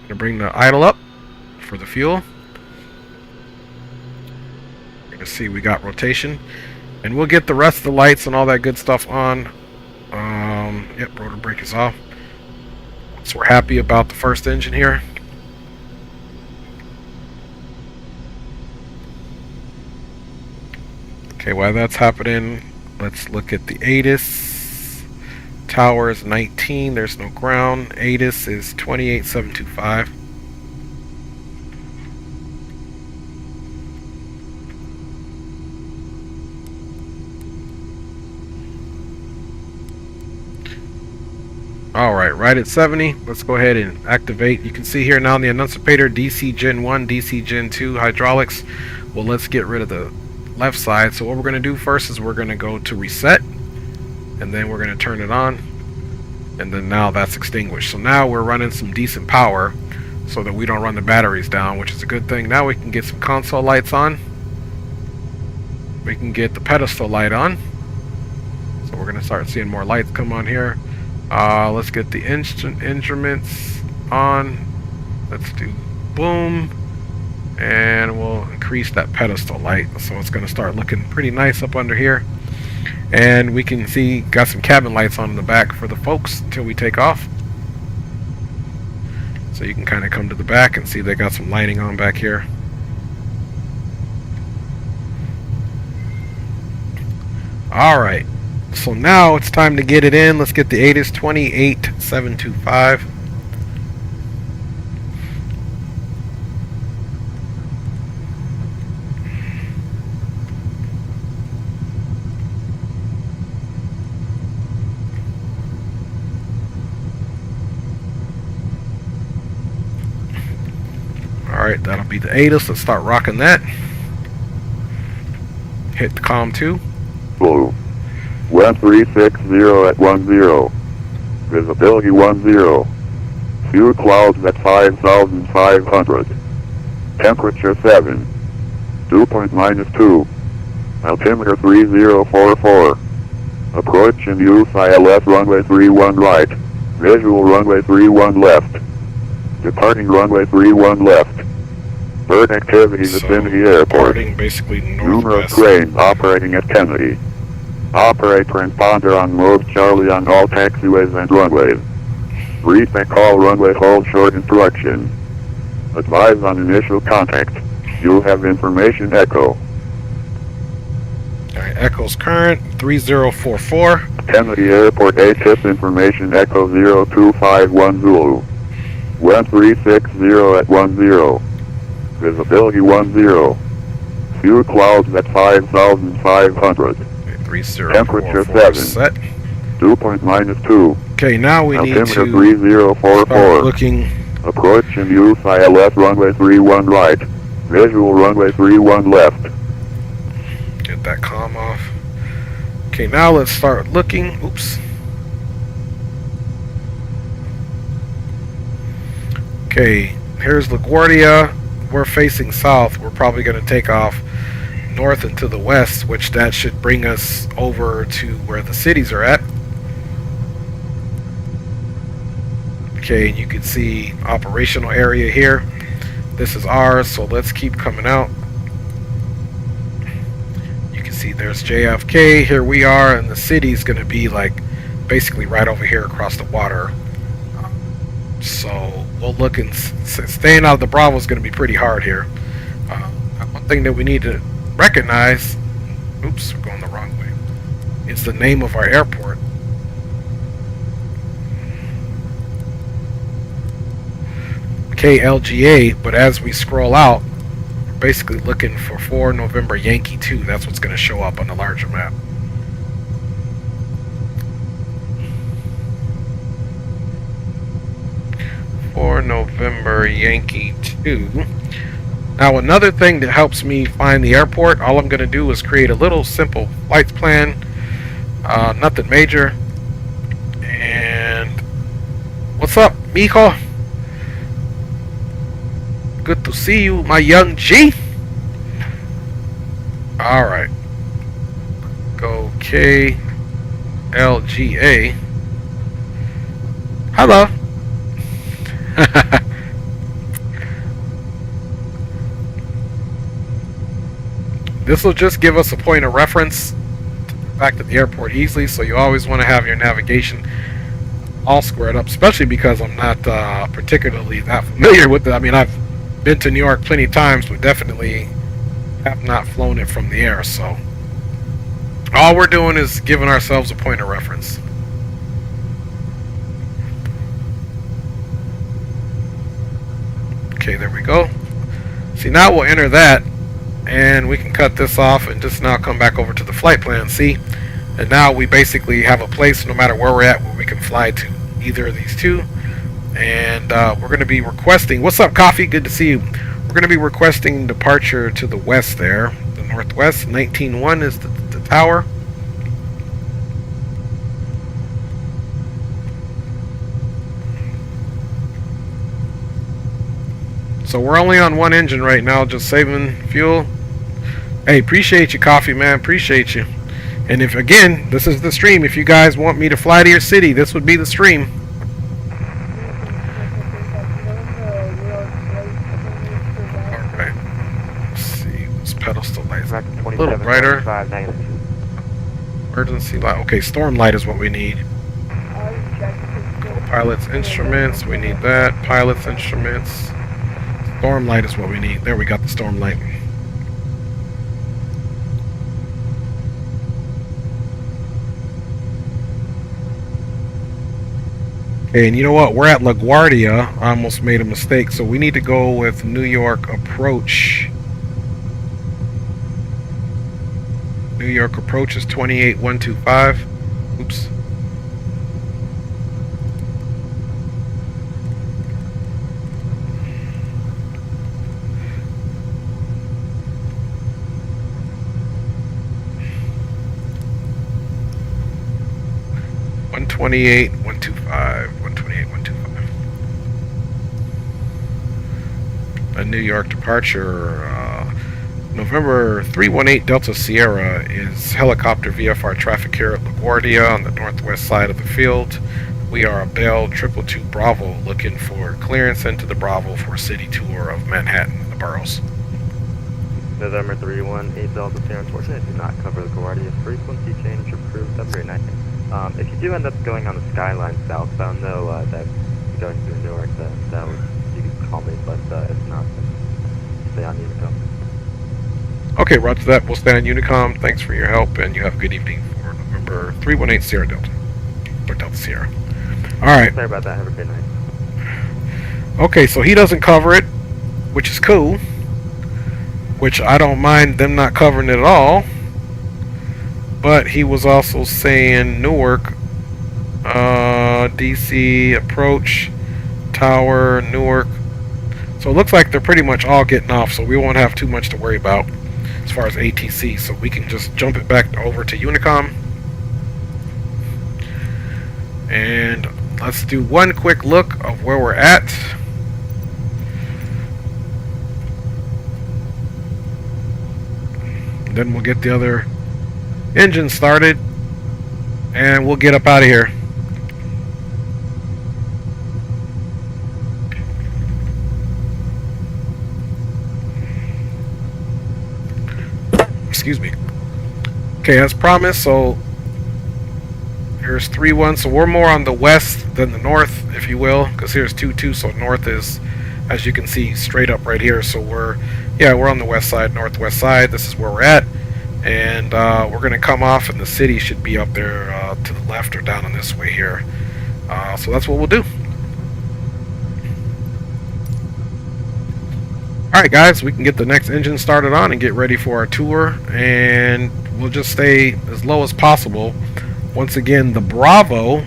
gonna bring the idle up for the fuel. You're gonna see we got rotation, and we'll get the rest of the lights and all that good stuff on. Yep, rotor brake is off. So we're happy about the first engine here. Okay, while that's happening, let's look at the ATIS. Tower is 19, there's no ground. ATIS is 28725. Alright, right at 70. Let's go ahead and activate. You can see here now in the annunciator, DC Gen 1, DC Gen 2 hydraulics. Well, let's get rid of the left side. So what we're going to do first is we're going to go to reset, and then we're going to turn it on, and then now that's extinguished. So now we're running some decent power so that we don't run the batteries down, which is a good thing. Now we can get some console lights on. We can get the pedestal light on. So we're going to start seeing more lights come on here. Let's get the instruments on. Let's do boom, and we'll increase that pedestal light, so it's going to start looking pretty nice up under here. And we can see got some cabin lights on in the back for the folks until we take off. So you can kind of come to the back and see they got some lighting on back here. Alright, so now it's time to get it in. Let's get the ATIS 28725. Alright, that'll be the ATIS. Let's start rocking that. Hit the COM 2. Blue. 1360 at 10. Visibility 10. Few clouds at 5,500. Temperature 7. Dew point -2. Altimeter 3044. Approach and use ILS runway 31 right. Visual runway 31 left. Departing runway 31 left. Bird activity vicinity airport. Basically Numerous cranes operating at Kennedy. Operate transponder on mode Charlie on all taxiways and runways. Reset call runway hold short instruction. Advise on initial contact. You'll have information echo. Alright, echo's current 3044. Kennedy Airport ATIS information echo 0251 Zulu. 1360 at 10. Visibility 10. Few clouds at 5,500. Okay, 3044 Temperature 7. set. 2.-2. Okay, now we need to Altimeter 3044. start looking. Approach and use ILS runway 31 right. Visual runway 31 left. Get that comm off. Okay, now let's start looking. Oops. Okay, here's LaGuardia. We're facing south. We're probably going to take off north and to the west, which that should bring us over to where the cities are at. Okay, and you can see operational area here. This is ours, so let's keep coming out. You can see there's JFK. Here we are, and the city's going to be like basically right over here across the water. So we'll look, and staying out of the Bravo is going to be pretty hard here. One thing that we need to recognize, oops, we're going the wrong way, it's the name of our airport. KLGA, but as we scroll out, we're basically looking for 4 November Yankee 2. That's what's going to show up on the larger map. For November Yankee 2. Now another thing that helps me find the airport, all I'm going to do is create a little simple flights plan, nothing major. And what's up, Miko? Good to see you, my young G. Alright, go KLGA. Hello. This will just give us a point of reference back to the airport easily, so you always want to have your navigation all squared up, especially because I'm not particularly that familiar with it. I mean, I've been to New York plenty of times, but definitely have not flown it from the air, so all we're doing is giving ourselves a point of reference. Okay, there we go. See, now we'll enter that, and we can cut this off and just now come back over to the flight plan. See, and now we basically have a place, no matter where we're at, where we can fly to either of these two. And we're going to be requesting, what's up, Coffee? Good to see you. We're going to be requesting departure to the west there, the northwest. 19-1 is the tower. So we're only on one engine right now, just saving fuel. Hey, appreciate you, Coffee, man. Appreciate you. And if, again, this is the stream. If you guys want me to fly to your city, this would be the stream. Alright. Let's see. This pedal still lights a little brighter. Emergency light. Okay, storm light is what we need. Pilot's instruments. We need that. Pilot's instruments. Storm light is what we need. There, we got the storm light. Okay, and you know what? We're at LaGuardia. I almost made a mistake, so we need to go with New York approach. New York approach is 28125. Oops. One 128.125. A New York departure. November 318 Delta Sierra is helicopter VFR traffic here at LaGuardia on the northwest side of the field. We are a Bell 222 Bravo looking for clearance into the Bravo for a city tour of Manhattan and the boroughs. November 318 Delta Sierra, unfortunately, do not cover LaGuardia. Frequency change approved. Have a great night. If you do end up going on the Skyline southbound, though, that going through Newark, that would, you can call me, but if not, then stay on Unicom. Okay, roger that. We'll stay on Unicom. Thanks for your help, and you have a good evening for November 318 Sierra Delta. Or Delta Sierra. Alright. Sorry about that. Have a great night. Okay, so he doesn't cover it, which is cool. Which I don't mind them not covering it at all. But he was also saying Newark DC, approach, tower, Newark. So it looks like they're pretty much all getting off, so we won't have too much to worry about as far as ATC. So we can just jump it back over to Unicom. And let's do one quick look of where we're at. Then we'll get the other engine started and we'll get up out of here. Excuse me. Okay, as promised, so here's 3-1, so we're more on the west than the north, if you will, because here's 2-2, so north is, as you can see, straight up right here. So we're on the west side, northwest side. This is where we're at, and we're going to come off, and the city should be up there to the left or down in this way here. So that's what we'll do. Alright guys, we can get the next engine started on and get ready for our tour, and we'll just stay as low as possible. Once again, the Bravo,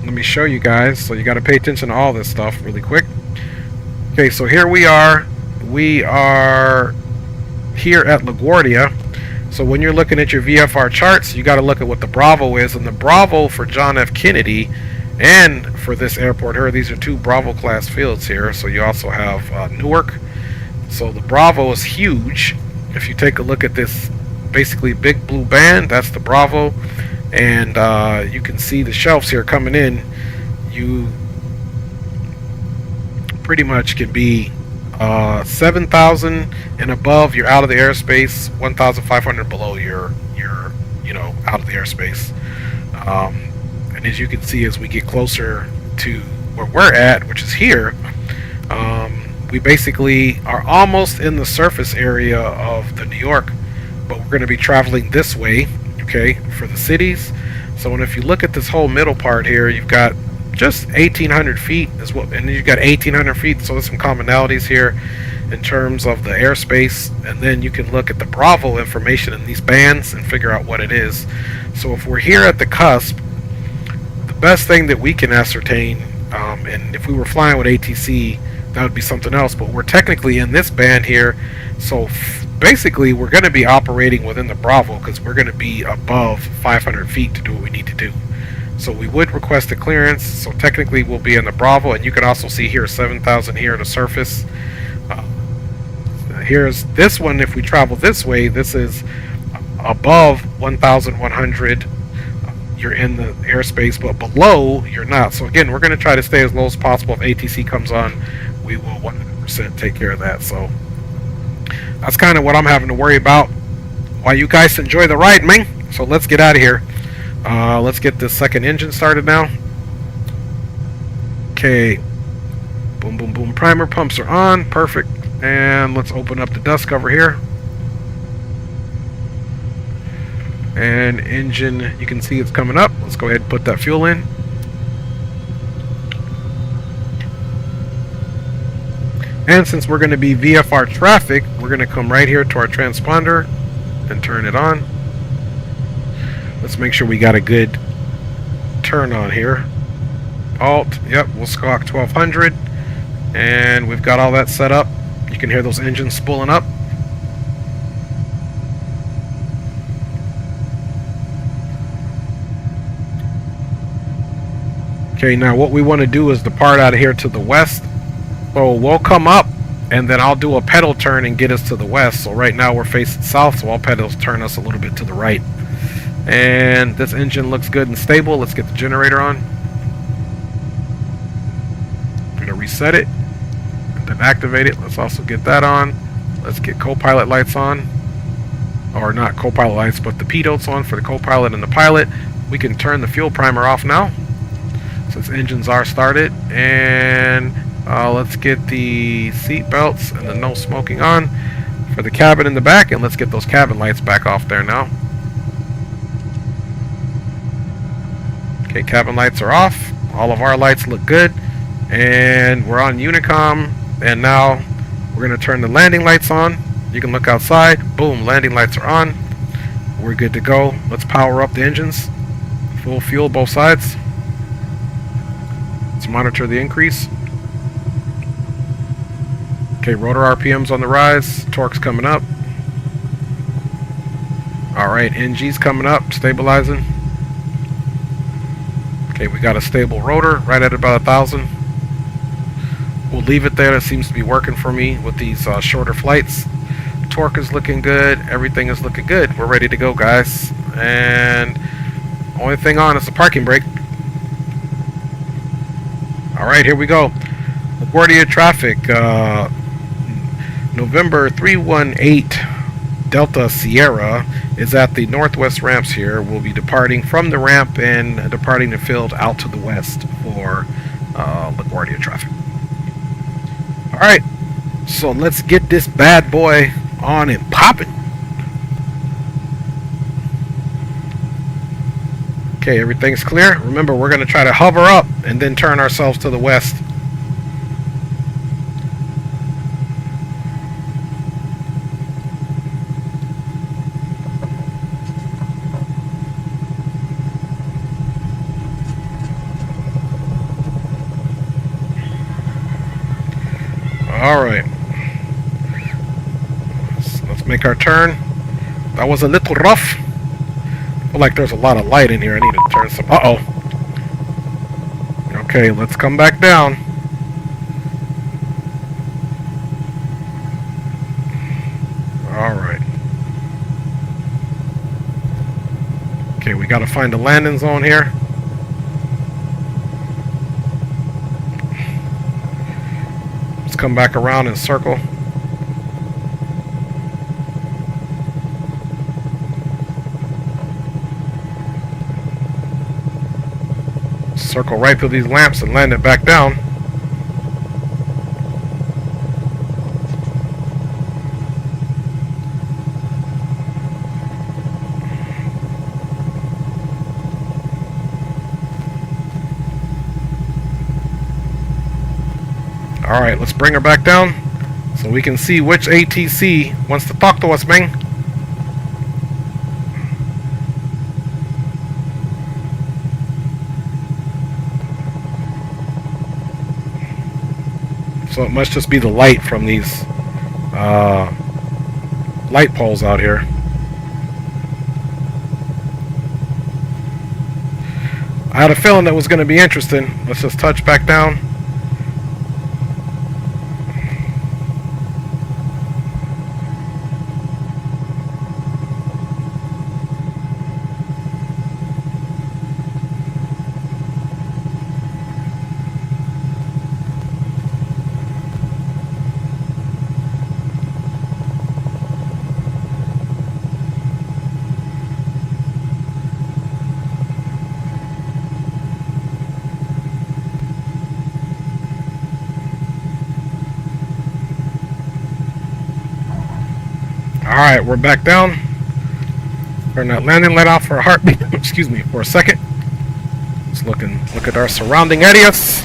let me show you guys, so you got to pay attention to all this stuff really quick. Okay, so here we are here at LaGuardia. So when you're looking at your VFR charts, you got to look at what the Bravo is, and the Bravo for John F. Kennedy and for this airport here, these are 2 Bravo class fields here. So you also have Newark. So the Bravo is huge. If you take a look at this basically big blue band, that's the Bravo, and you can see the shelves here coming in. You pretty much can be 7,000 and above, you're out of the airspace. 1,500 below, you're out of the airspace. And as you can see, as we get closer to where we're at, which is here, we basically are almost in the surface area of the New York, but we're going to be traveling this way, okay, for the cities. So if you look at this whole middle part here, you've got just 1,800 feet is what, and then you've got 1,800 feet. So there's some commonalities here in terms of the airspace, and then you can look at the Bravo information in these bands and figure out what it is. So if we're here at the cusp, the best thing that we can ascertain, and if we were flying with ATC, that would be something else, but we're technically in this band here. So basically we're going to be operating within the Bravo because we're going to be above 500 feet to do what we need to do. So we would request a clearance, so technically we'll be in the Bravo, and you can also see here 7,000 here at the surface. Here's this one. If we travel this way, this is above 1,100. You're in the airspace, but below you're not. So again, we're going to try to stay as low as possible. If ATC comes on, we will 100% take care of that. So that's kind of what I'm having to worry about while you guys enjoy the ride, man. So let's get out of here. Let's get this second engine started now. Okay, boom boom boom, primer pumps are on, perfect. And let's open up the dust cover here, and engine, you can see it's coming up. Let's go ahead and put that fuel in. And since we're going to be VFR traffic, we're going to come right here to our transponder and turn it on. Let's make sure we got a good turn on here. Alt, yep, we'll squawk 1200, and we've got all that set up. You can hear those engines spooling up. Okay, now what we want to do is depart out of here to the west. So we'll come up, and then I'll do a pedal turn and get us to the west. So right now we're facing south, so I'll pedal turn us a little bit to the right. And this engine looks good and stable. Let's get the generator on. I'm going to reset it and then activate it. Let's also get that on. Let's get co-pilot lights on. Or not co-pilot lights, but the pilots on for the co-pilot and the pilot. We can turn the fuel primer off now, since engines are started. And let's get the seat belts and the no smoking on for the cabin in the back. And let's get those cabin lights back off there now. Okay, cabin lights are off. All of our lights look good. And we're on Unicom. And now we're going to turn the landing lights on. You can look outside. Boom, landing lights are on. We're good to go. Let's power up the engines. Full fuel both sides. Let's monitor the increase. Okay, rotor RPM's on the rise. Torque's coming up. Alright, NG's coming up, stabilizing. Okay, we got a stable rotor right at about 1,000. We'll leave it there. It seems to be working for me with these shorter flights. Torque is looking good. Everything is looking good. We're ready to go, guys. And only thing on is the parking brake. Alright, here we go. LaGuardia traffic. November 318 Delta Sierra is at the northwest ramps here. We'll be departing from the ramp and departing the field out to the west for LaGuardia traffic. Alright, so let's get this bad boy on and popping. Okay, everything's clear. Remember, we're going to try to hover up and then turn ourselves to the west. Alright. Let's make our turn. That was a little rough. I feel like there's a lot of light in here. I need to turn some... Uh-oh. Okay, let's come back down. Alright. Okay, we gotta find a landing zone here. Let's come back around and circle. Circle right through these lamps and land it back down. Alright, let's bring her back down so we can see which ATC wants to talk to us, man. So it must just be the light from these light poles out here. I had a feeling that was going to be interesting. Let's just touch back down. Alright, we're back down. Turn that landing light off for a heartbeat. Excuse me, for a second. Let's look at our surrounding areas.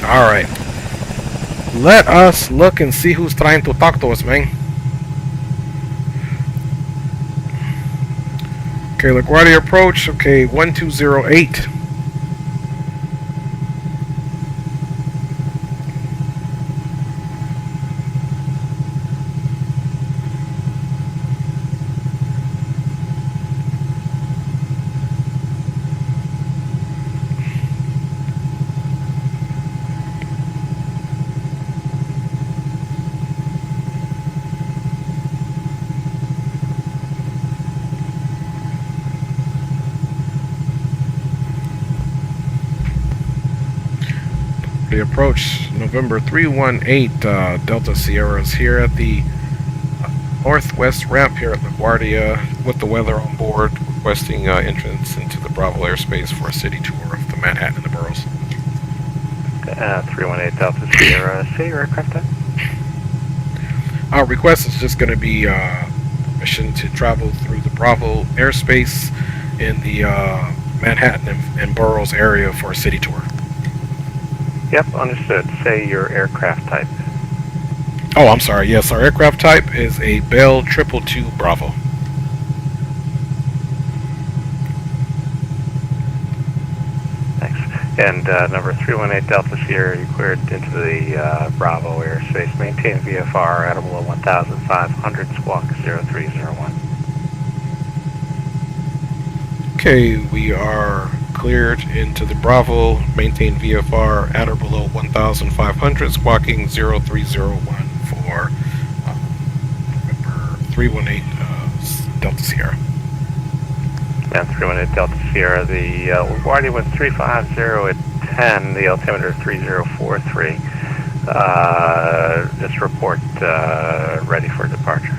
Alright. Let us look and see who's trying to talk to us, man. Okay, LaGuardia approach. Okay, 1208. The approach November 318 Delta Sierra is here at the northwest ramp here at LaGuardia with the weather on board, requesting entrance into the Bravo airspace for a city tour of the Manhattan and the boroughs. 318 Delta Sierra, say your aircraft type? Our request is just going to be permission to travel through the Bravo airspace in the Manhattan and boroughs area for a city tour. Yep, understood. Say your aircraft type. Oh, I'm sorry. Yes, our aircraft type is a Bell 222 Bravo. And number 318 Delta Sierra, you cleared into the Bravo airspace. Maintain VFR at or below 1,500, squawk 0301. Okay, we are cleared into the Bravo. Maintain VFR at or below 1,500, squawking 0301 for November 318 Delta Sierra. And 318 Delta Sierra, the LaGuardia was 350 at 10, the altimeter 3043. Just report ready for departure.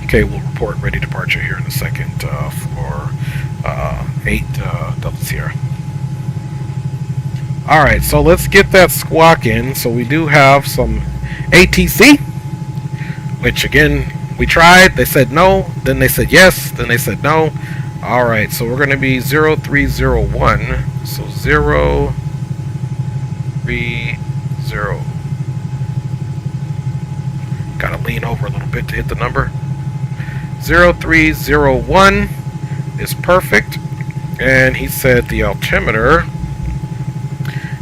Okay, we'll report ready departure here in a second for 8 Delta Sierra. Alright, so let's get that squawk in. So we do have some ATC, which again, we tried, they said no, then they said yes, then they said no. Alright, so we're going to be 0301. So 030. Gotta lean over a little bit to hit the number. 0301 is perfect. And he said the altimeter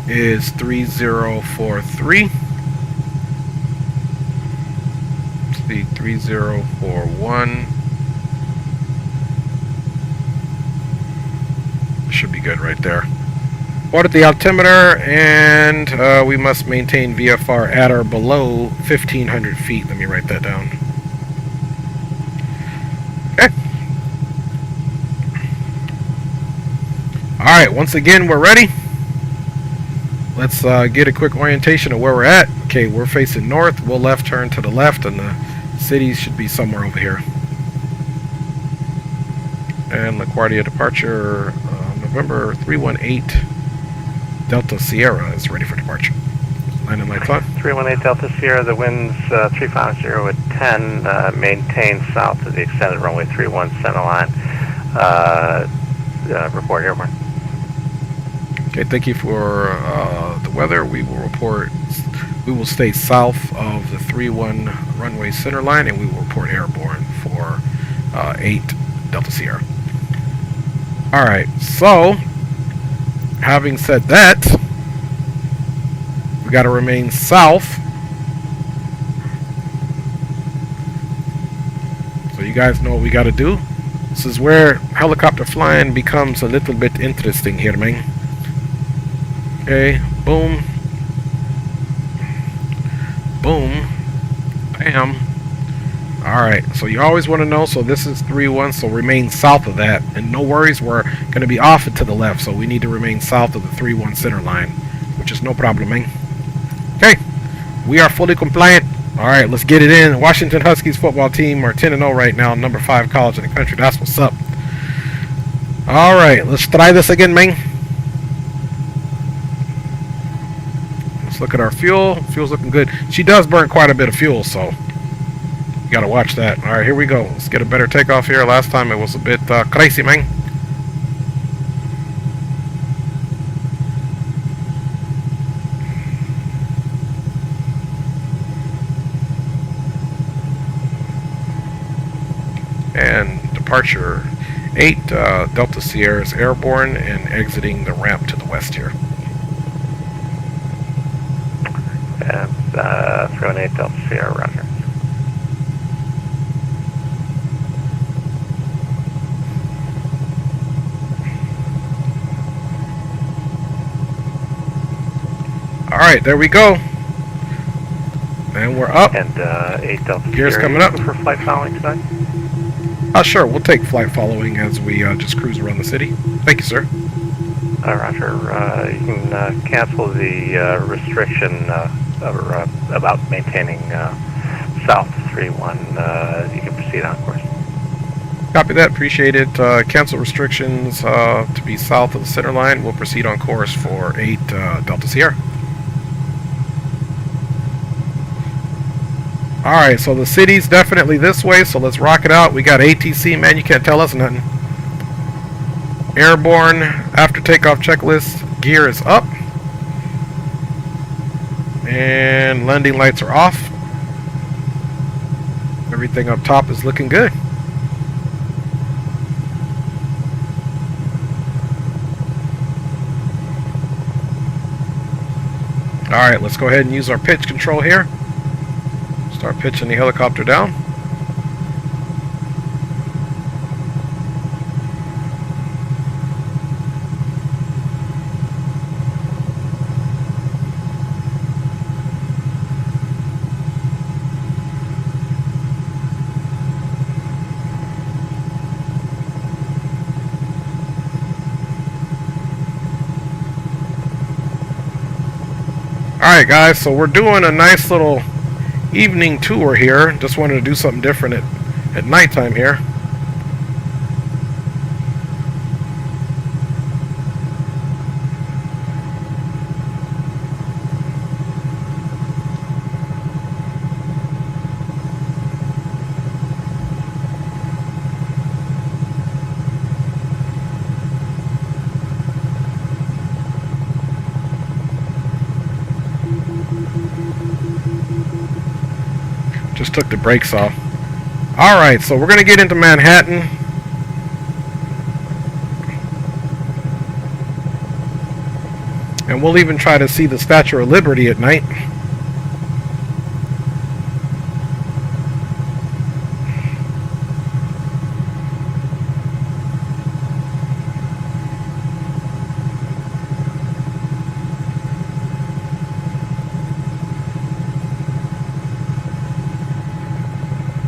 is 3043. The 3041 should be good right there. Ordered the altimeter, and we must maintain VFR at or below 1,500 feet. Let me write that down. Okay. Alright, once again, we're ready. Let's get a quick orientation of where we're at. Okay, we're facing north. We'll left turn to the left, and the city should be somewhere over here. And LaGuardia departure, November 318 Delta Sierra is ready for departure. Landing lights on. 318 Delta Sierra, the wind's 350 at 10, maintain south of the extended runway 31 center line. Report airborne. Okay, thank you for the weather. We will stay south of the 31 runway center line, and we will report airborne for 8 Delta Sierra. Alright, so having said that, we got to remain south. So you guys know what we got to do. This is where helicopter flying becomes a little bit interesting here, man. Okay, boom. Boom. Bam. Alright, so you always want to know, so this is 3-1, so remain south of that. And no worries, we're going to be off and to the left, so we need to remain south of the 3-1 center line, which is no problem, man. Okay, we are fully compliant. Alright, let's get it in. Washington Huskies football team are 10-0 right now, number 5 college in the country. That's what's up. Alright, let's try this again, man. Let's look at our fuel. Fuel's looking good. She does burn quite a bit of fuel, so you gotta watch that. Alright, here we go. Let's get a better takeoff here. Last time it was a bit crazy, man. And departure 8 Delta Sierra is airborne and exiting the ramp to the west here. And 318 Delta Sierra, roger. Alright, there we go. And we're up. And 8 Delta Gears Sierra, coming up. for flight following tonight? Sure, we'll take flight following as we just cruise around the city. Thank you, sir. Roger. You can cancel the restriction about maintaining south 3-1. You can proceed on course. Copy that, appreciate it. Cancel restrictions to be south of the center line. We'll proceed on course for 8 Delta Sierra. Alright, so the city's definitely this way, so let's rock it out. We got ATC, man, you can't tell us nothing. Airborne, after takeoff checklist, gear is up. And landing lights are off. Everything up top is looking good. Alright, let's go ahead and use our pitch control here. Start pitching the helicopter down. Alright guys, so we're doing a nice little evening tour here. Just wanted to do something different at nighttime here. Just took the brakes off. Alright, so we're going to get into Manhattan. And we'll even try to see the Statue of Liberty at night.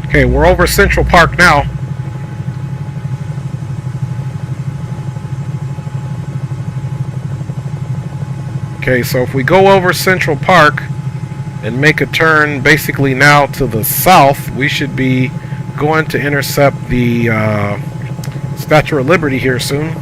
Okay, we're over Central Park now. Okay, so if we go over Central Park and make a turn basically now to the south, we should be going to intercept the Statue of Liberty here soon.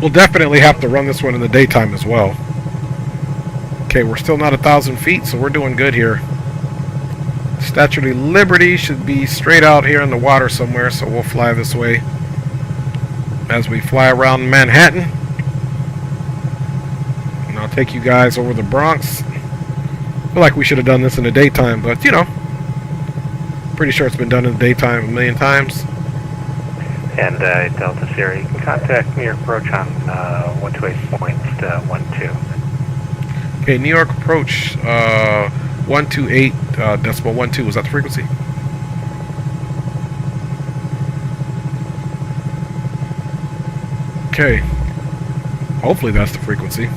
We'll definitely have to run this one in the daytime as well. Okay, we're still not 1,000 feet, so we're doing good here. Statue of Liberty should be straight out here in the water somewhere, so we'll fly this way as we fly around Manhattan. And I'll take you guys over the Bronx. I feel like we should have done this in the daytime, but you know, pretty sure it's been done in the daytime a million times. And Delta Sierra, you can contact New York approach on 128.12. Okay, New York approach 128.12. Was that the frequency? Okay. Hopefully that's the frequency.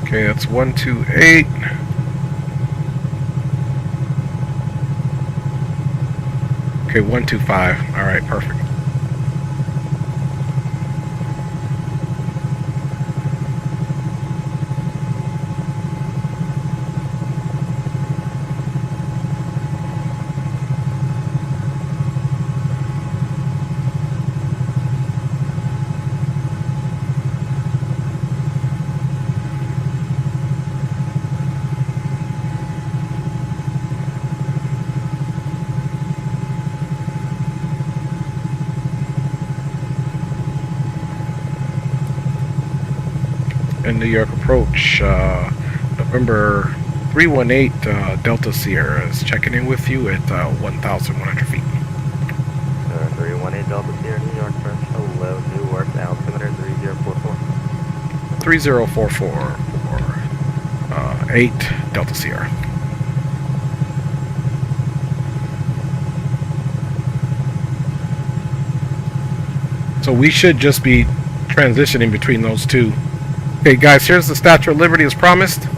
Okay, that's 128. Okay, 125. All right, perfect. And New York approach, November 318 Delta Sierra is checking in with you at 1,100 feet. 318 Delta Sierra, New York, French, hello, Newark, altimeter 3044. 3044 for 8 Delta Sierra. So we should just be transitioning between those two. Okay guys, here's the Statue of Liberty as promised.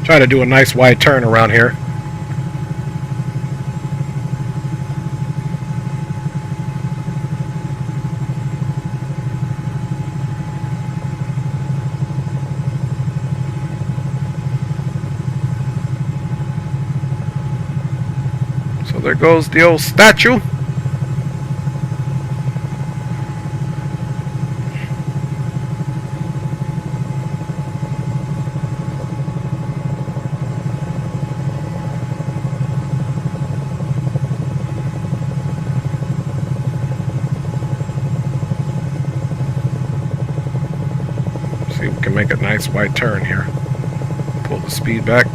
Try to do a nice wide turn around here. there goes the old statue. See if we can make a nice wide turn here. Pull the speed back.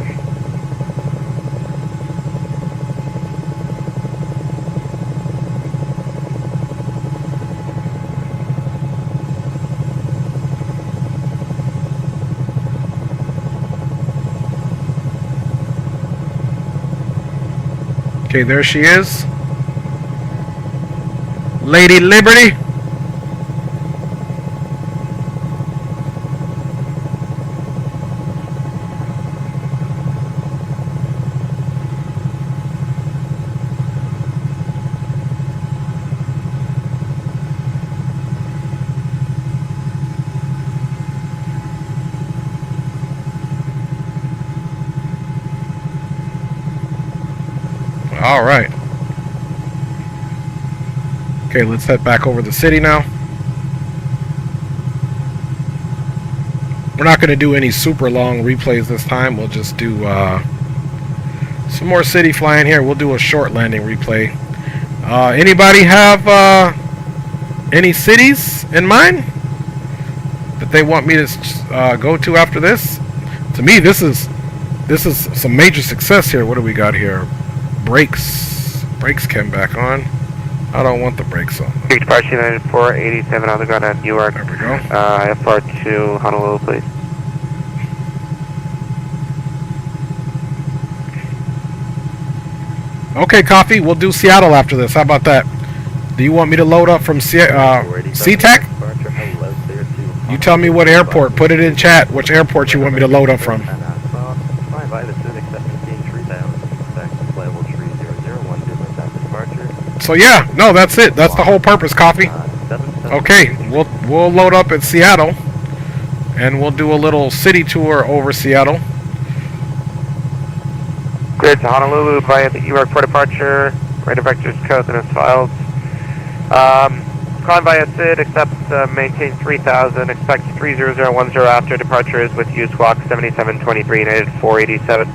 Okay, there she is. Lady Liberty. All right. Okay, let's head back over the city now. We're not going to do any super long replays this time. We'll just do some more city flying here. We'll do a short landing replay. Anybody have any cities in mind that they want me to go to after this? To me, this is some major success here. What do we got here? Brakes came back on. I don't want the brakes on. Departure United 487 on the ground at Newark. There we go. FR to Honolulu, please. Okay, Coffee, we'll do Seattle after this. How about that? Do you want me to load up from SeaTac? You tell me what airport. Put it in chat. Which airport you want me to load up from? So yeah, no, that's it. That's the whole purpose, Coffee. Okay, we'll load up at Seattle, and we'll do a little city tour over Seattle. Cleared to Honolulu via the Newark for departure. Radar vectors, codes, and its files. Climb via SID, accept maintain 3000, expect 30010 after departure is with you, squawk 7723, United 487.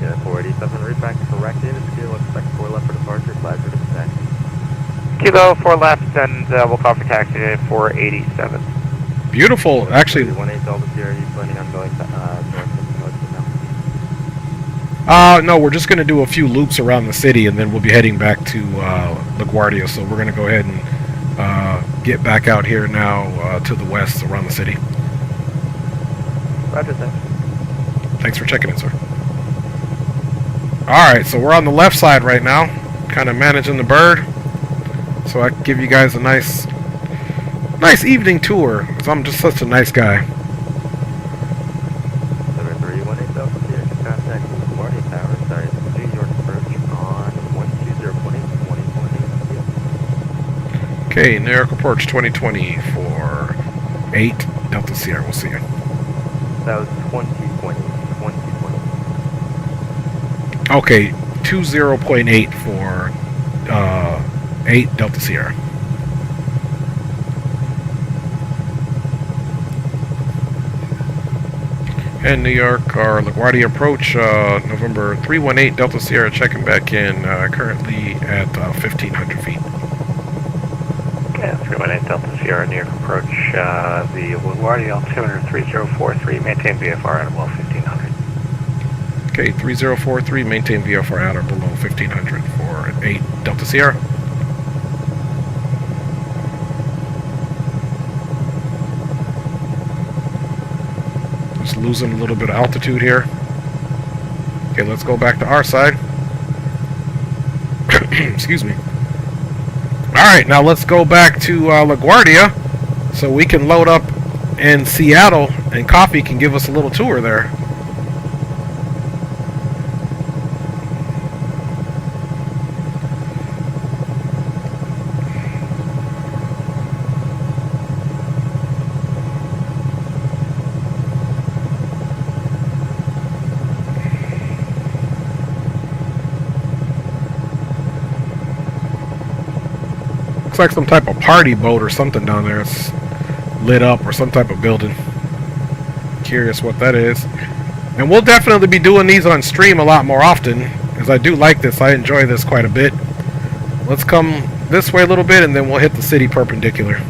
Yeah, 487, route back corrected. Still expect 4 left for departure, 5 for taxi. Kilo 4 left, and we'll call for taxi United 487. Beautiful, actually. 18 Delta Sierra, you planning on going north now? No, we're just going to do a few loops around the city, and then we'll be heading back to LaGuardia. So we're going to go ahead and get back out here now to the west around the city. Roger, thanks. Thanks for checking in, sir. Alright, so we're on the left side right now, kind of managing the bird, so I can give you guys a nice evening tour, because I'm just such a nice guy. 7318 Delta Sierra, contact LaGuardia Tower, sorry, New York approach on 120.20. Okay, New York approach 2020 for 8 Delta Sierra, we'll see you. That was 2020. Okay, 20.8 for 8 Delta Sierra. And New York, our LaGuardia approach, November 318 Delta Sierra, checking back in, currently at 1,500 feet. Yeah, 318 Delta Sierra, New York approach, the LaGuardia altimeter 3043, maintain VFR at below 1500. Okay, 3043, maintain VFR at or below 1,500 for 8 Delta Sierra. Just losing a little bit of altitude here. Okay, let's go back to our side. Excuse me. Alright, now let's go back to LaGuardia so we can load up in Seattle and Coffee can give us a little tour there. Looks like some type of party boat or something down there. It's lit up, or some type of building. Curious what that is. And we'll definitely be doing these on stream a lot more often, because I do like this. I enjoy this quite a bit. Let's come this way a little bit, and then we'll hit the city perpendicular.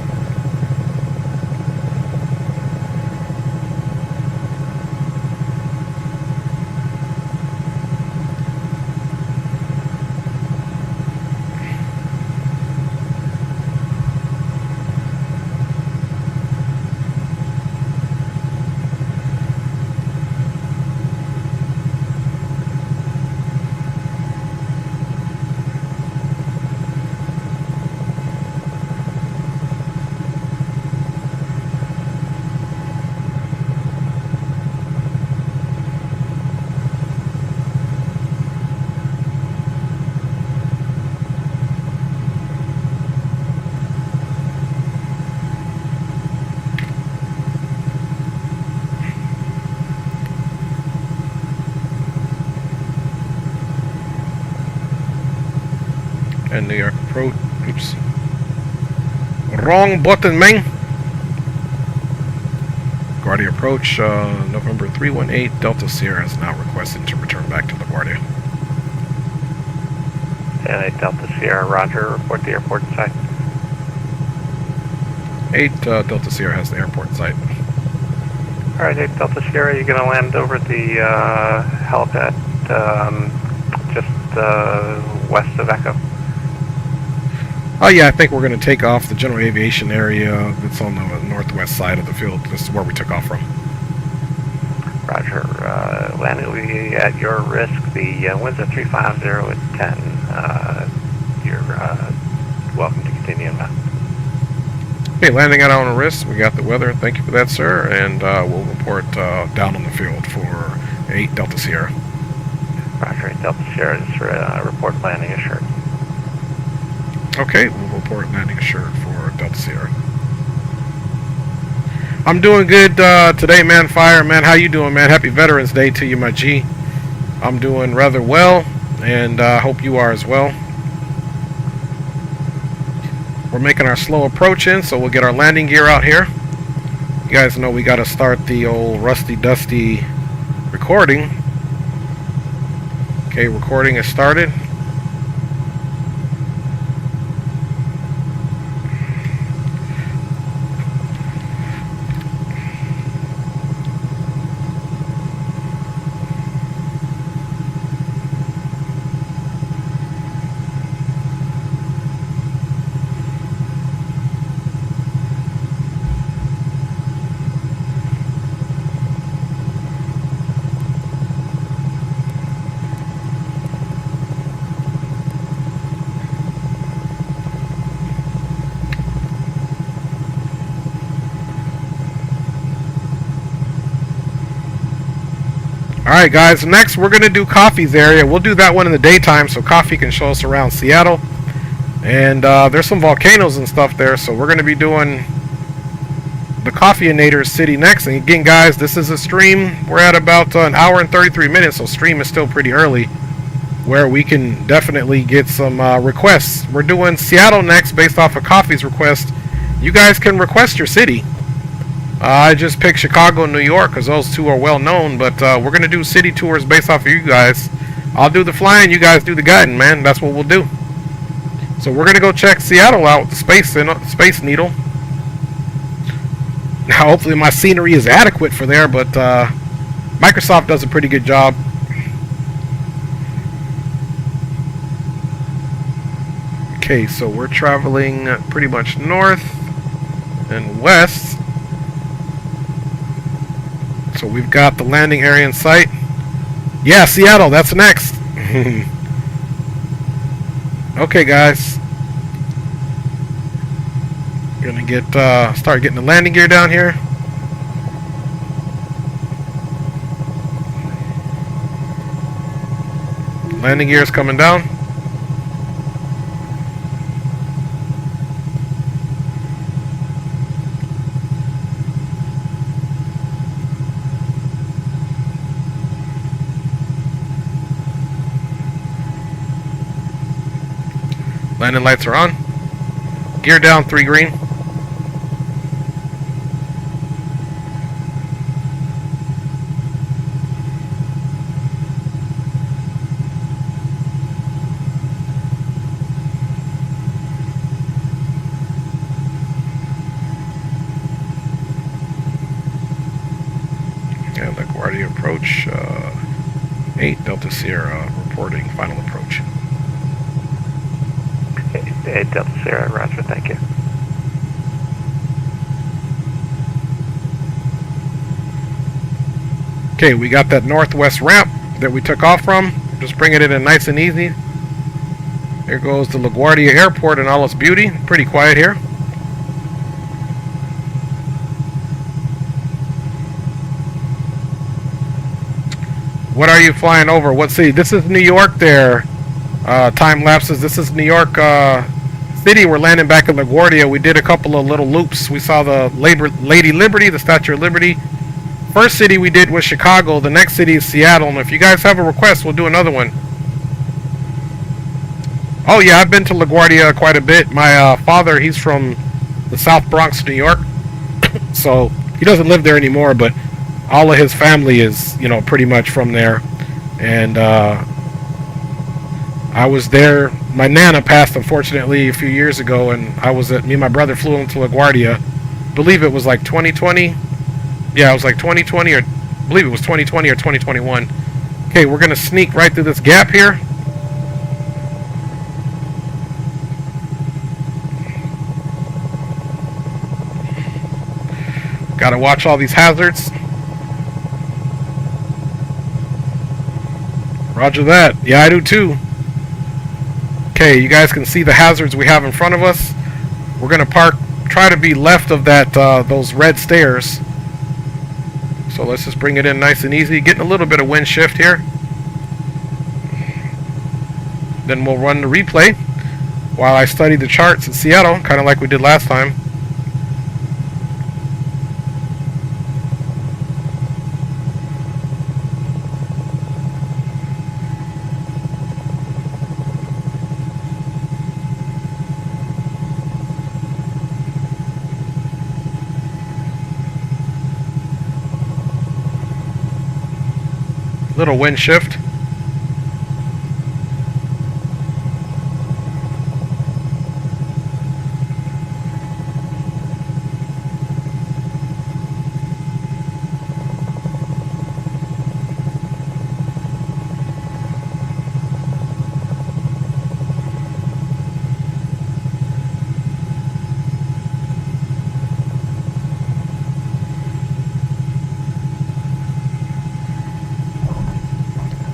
And New York approach. Oops. Wrong button, man. Guardia approach. November 318. Delta Sierra is now requested to return back to LaGuardia. And Delta Sierra, roger. Report the airport in sight. 8 Delta Sierra has the airport in sight. All right, 8 Delta Sierra, you're going to land over the helipad just west of Echo. Oh yeah, I think we're going to take off the general aviation area that's on the northwest side of the field. This is where we took off from. Roger. Landing will be at your risk. The winds are 350 at 10. You're welcome to continue inbound. Okay, landing out on a risk. We got the weather. Thank you for that, sir. And we'll report down on the field for 8 Delta Sierra. Roger, 8 Delta Sierra. Just report landing assured. Okay, we'll report landing assured for Delta Sierra. I'm doing good today, man. Fire, man. How you doing, man? Happy Veterans Day to you, my G. I'm doing rather well, and I hope you are as well. We're making our slow approach in, so we'll get our landing gear out here. You guys know we got to start the old rusty dusty recording. Okay, recording is started. Alright guys, next we're going to do Coffee's area. We'll do that one in the daytime so Coffee can show us around Seattle. And there's some volcanoes and stuff there, so we're going to be doing the Coffeeinator city next. And again guys, this is a stream. We're at about an hour and 33 minutes, so stream is still pretty early, where we can definitely get some requests. We're doing Seattle next based off of Coffee's request. You guys can request your city. I just picked Chicago and New York because those two are well known, but we're going to do city tours based off of you guys. I'll do the flying, you guys do the guiding, man. That's what we'll do. So we're going to go check Seattle out with the Space Needle. Now, hopefully my scenery is adequate for there, but Microsoft does a pretty good job. Okay, so we're traveling pretty much north and west. So we've got the landing area in sight. Yeah, Seattle, that's next. Okay, guys. Gonna get start getting the landing gear down here. Landing gear is coming down. Landing lights are on. Gear down, 3 green. And LaGuardia approach, 8 Delta Sierra reporting final approach. 8 Delta Sierra, roger, thank you. Okay, we got that northwest ramp that we took off from. Just bringing it in nice and easy. There goes the LaGuardia Airport in all its beauty. Pretty quiet here. What are you flying over? What city? This is New York there. Time lapses. This is New York City. We're landing back at LaGuardia. We did a couple of little loops. We saw the Lady Liberty, the Statue of Liberty. First city we did was Chicago. The next city is Seattle. And if you guys have a request, we'll do another one. Oh yeah, I've been to LaGuardia quite a bit. My father, he's from the South Bronx, New York. So he doesn't live there anymore, but all of his family is, you know, pretty much from there. And I was there. My Nana passed, unfortunately, a few years ago, and me and my brother flew into LaGuardia. I believe it was like 2020. Yeah, it was like 2020, or I believe it was 2020 or 2021. Okay, we're gonna sneak right through this gap here. Gotta watch all these hazards. Roger that. Yeah, I do too. Okay, you guys can see the hazards we have in front of us. We're gonna park, try to be left of that those red stairs. So let's just bring it in nice and easy. Getting a little bit of wind shift here. Then we'll run the replay while I study the charts in Seattle, kind of like we did last time. Little wind shift.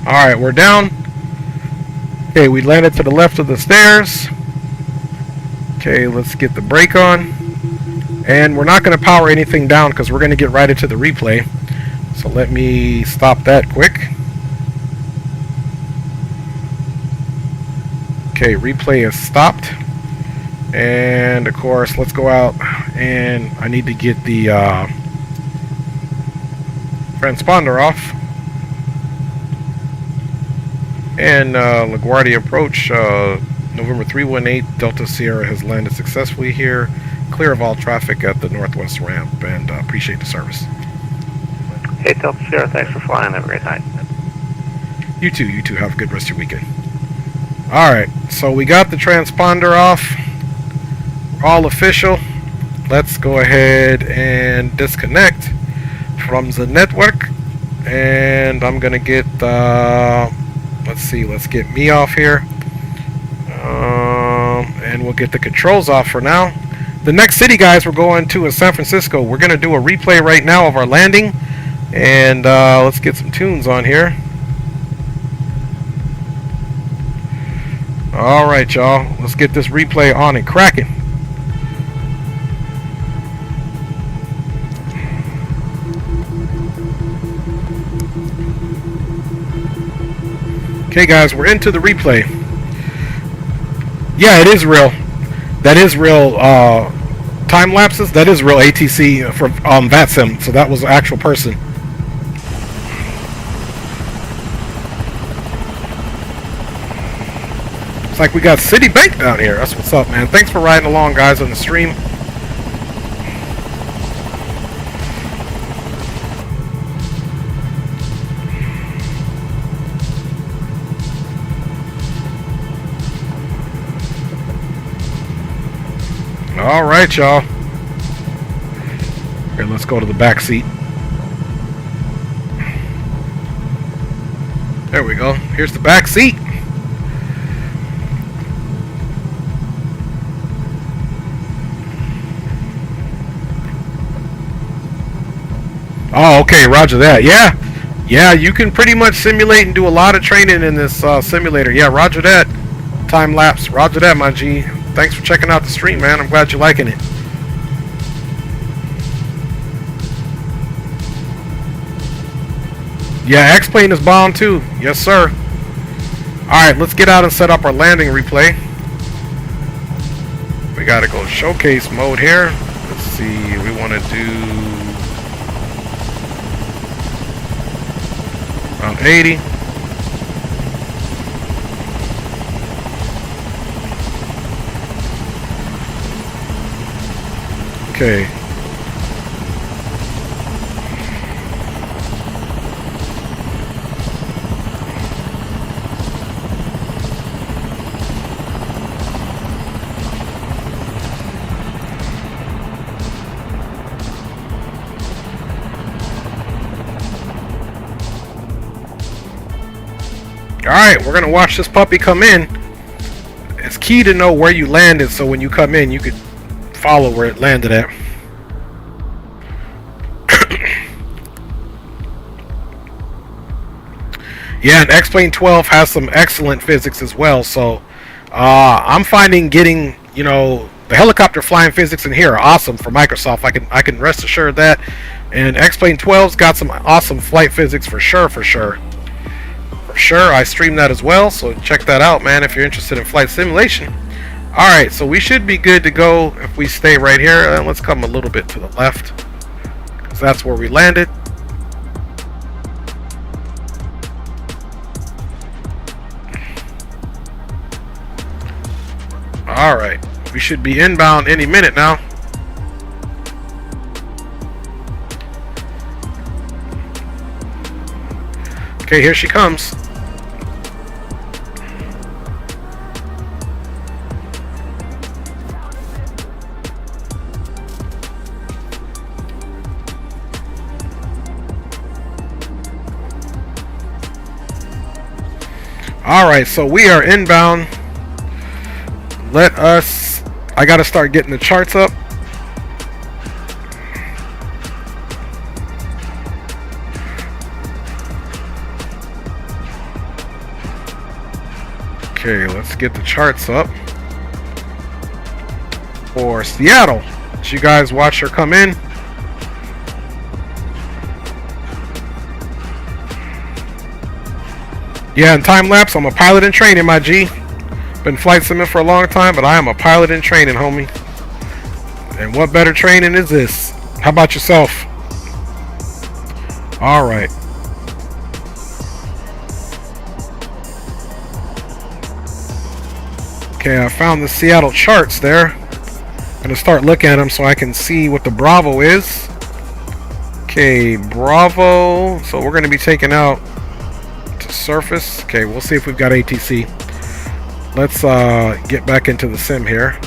Alright, we're down. Okay, we landed to the left of the stairs. Okay, let's get the brake on. And we're not going to power anything down because we're going to get right into the replay. So let me stop that quick. Okay, replay is stopped. And of course, let's go out, and I need to get the transponder off. And LaGuardia approach, November 318, Delta Sierra has landed successfully here. Clear of all traffic at the northwest ramp, and appreciate the service. Hey, Delta Sierra, thanks for flying. Have a great night. You too. Have a good rest of your weekend. Alright, so we got the transponder off. All official. Let's go ahead and disconnect from the network. And I'm going to get... let's see, let's get me off here. And we'll get the controls off for now. The next city, guys, we're going to is San Francisco. We're going to do a replay right now of our landing. And let's get some tunes on here. Alright, y'all. Let's get this replay on and cracking. Okay, guys, we're into the replay. Yeah, it is real. That is real time lapses. That is real ATC for VATSIM. So that was an actual person. It's like we got Citibank down here. That's what's up, man. Thanks for riding along, guys, on the stream. All right, y'all. Here, let's go to the back seat. There we go. Here's the back seat. Oh, okay. Roger that. Yeah. Yeah, you can pretty much simulate and do a lot of training in this simulator. Yeah, roger that. Time lapse. Roger that, my G. Thanks for checking out the stream, man. I'm glad you're liking it. Yeah, X-Plane is bound too. Yes, sir. Alright, let's get out and set up our landing replay. We gotta go showcase mode here. Let's see, we want to do around 80. Okay. Alright, we're gonna watch this puppy come in. It's key to know where you landed so when you come in you could follow where it landed at. Yeah, and X-Plane 12 has some excellent physics as well, so I'm finding getting, you know, the helicopter flying physics in here are awesome for Microsoft. I can rest assured that. And X-Plane 12's got some awesome flight physics for sure. For sure, I stream that as well, so check that out, man, if you're interested in flight simulation. Alright, so we should be good to go if we stay right here. Let's come a little bit to the left, because that's where we landed. Alright, we should be inbound any minute now. Okay, here she comes. Alright, so we are inbound. I gotta start getting the charts up. Okay, let's get the charts up for Seattle. Did you guys watch her come in? Yeah, in time lapse, I'm a pilot in training, my G. Been flight simming for a long time, but I am a pilot in training, homie. And what better training is this? How about yourself? Alright. Okay, I found the Seattle charts there. I'm gonna start looking at them so I can see what the Bravo is. Okay, Bravo. So we're gonna be taking out to surface. Okay, we'll see if we've got ATC. Let's get back into the sim here.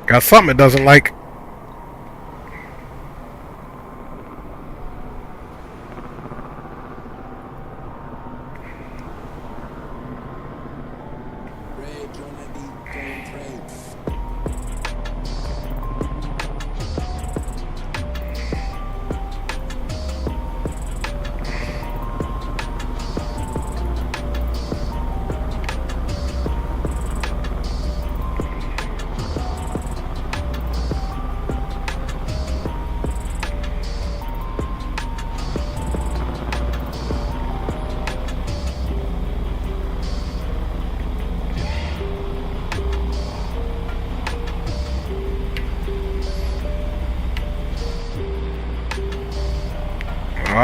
Got something it doesn't like.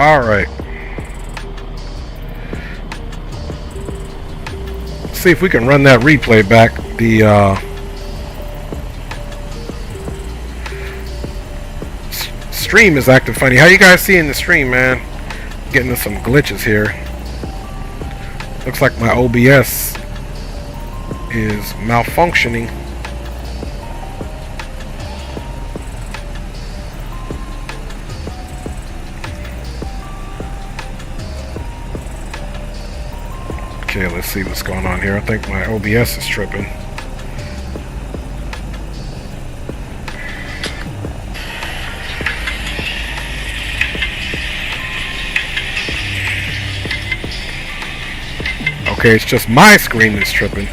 Alright. See if we can run that replay back. The stream is acting funny. How you guys seeing the stream, man? Getting into some glitches here. Looks like my OBS is malfunctioning. Okay, let's see what's going on here. I think my OBS is tripping. Okay, it's just my screen that's tripping.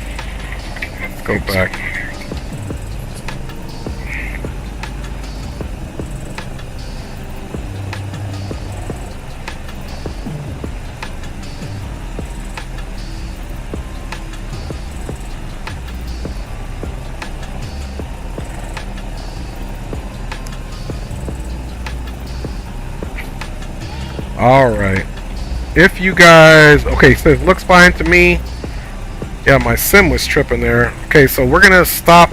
Let's go back. Alright. If you guys... Okay, so it looks fine to me. Yeah, my sim was tripping there. Okay, so we're going to stop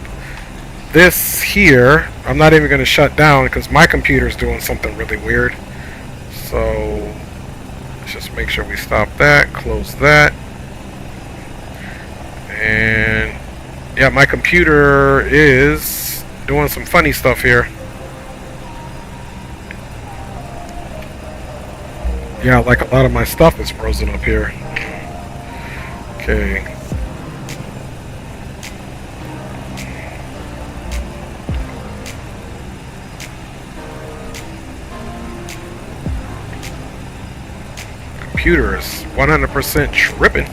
this here. I'm not even going to shut down because my computer's doing something really weird. So, let's just make sure we stop that. Close that. And... yeah, my computer is doing some funny stuff here. Yeah, like a lot of my stuff is frozen up here. Okay. Computer is 100% tripping.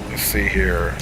Let's see here.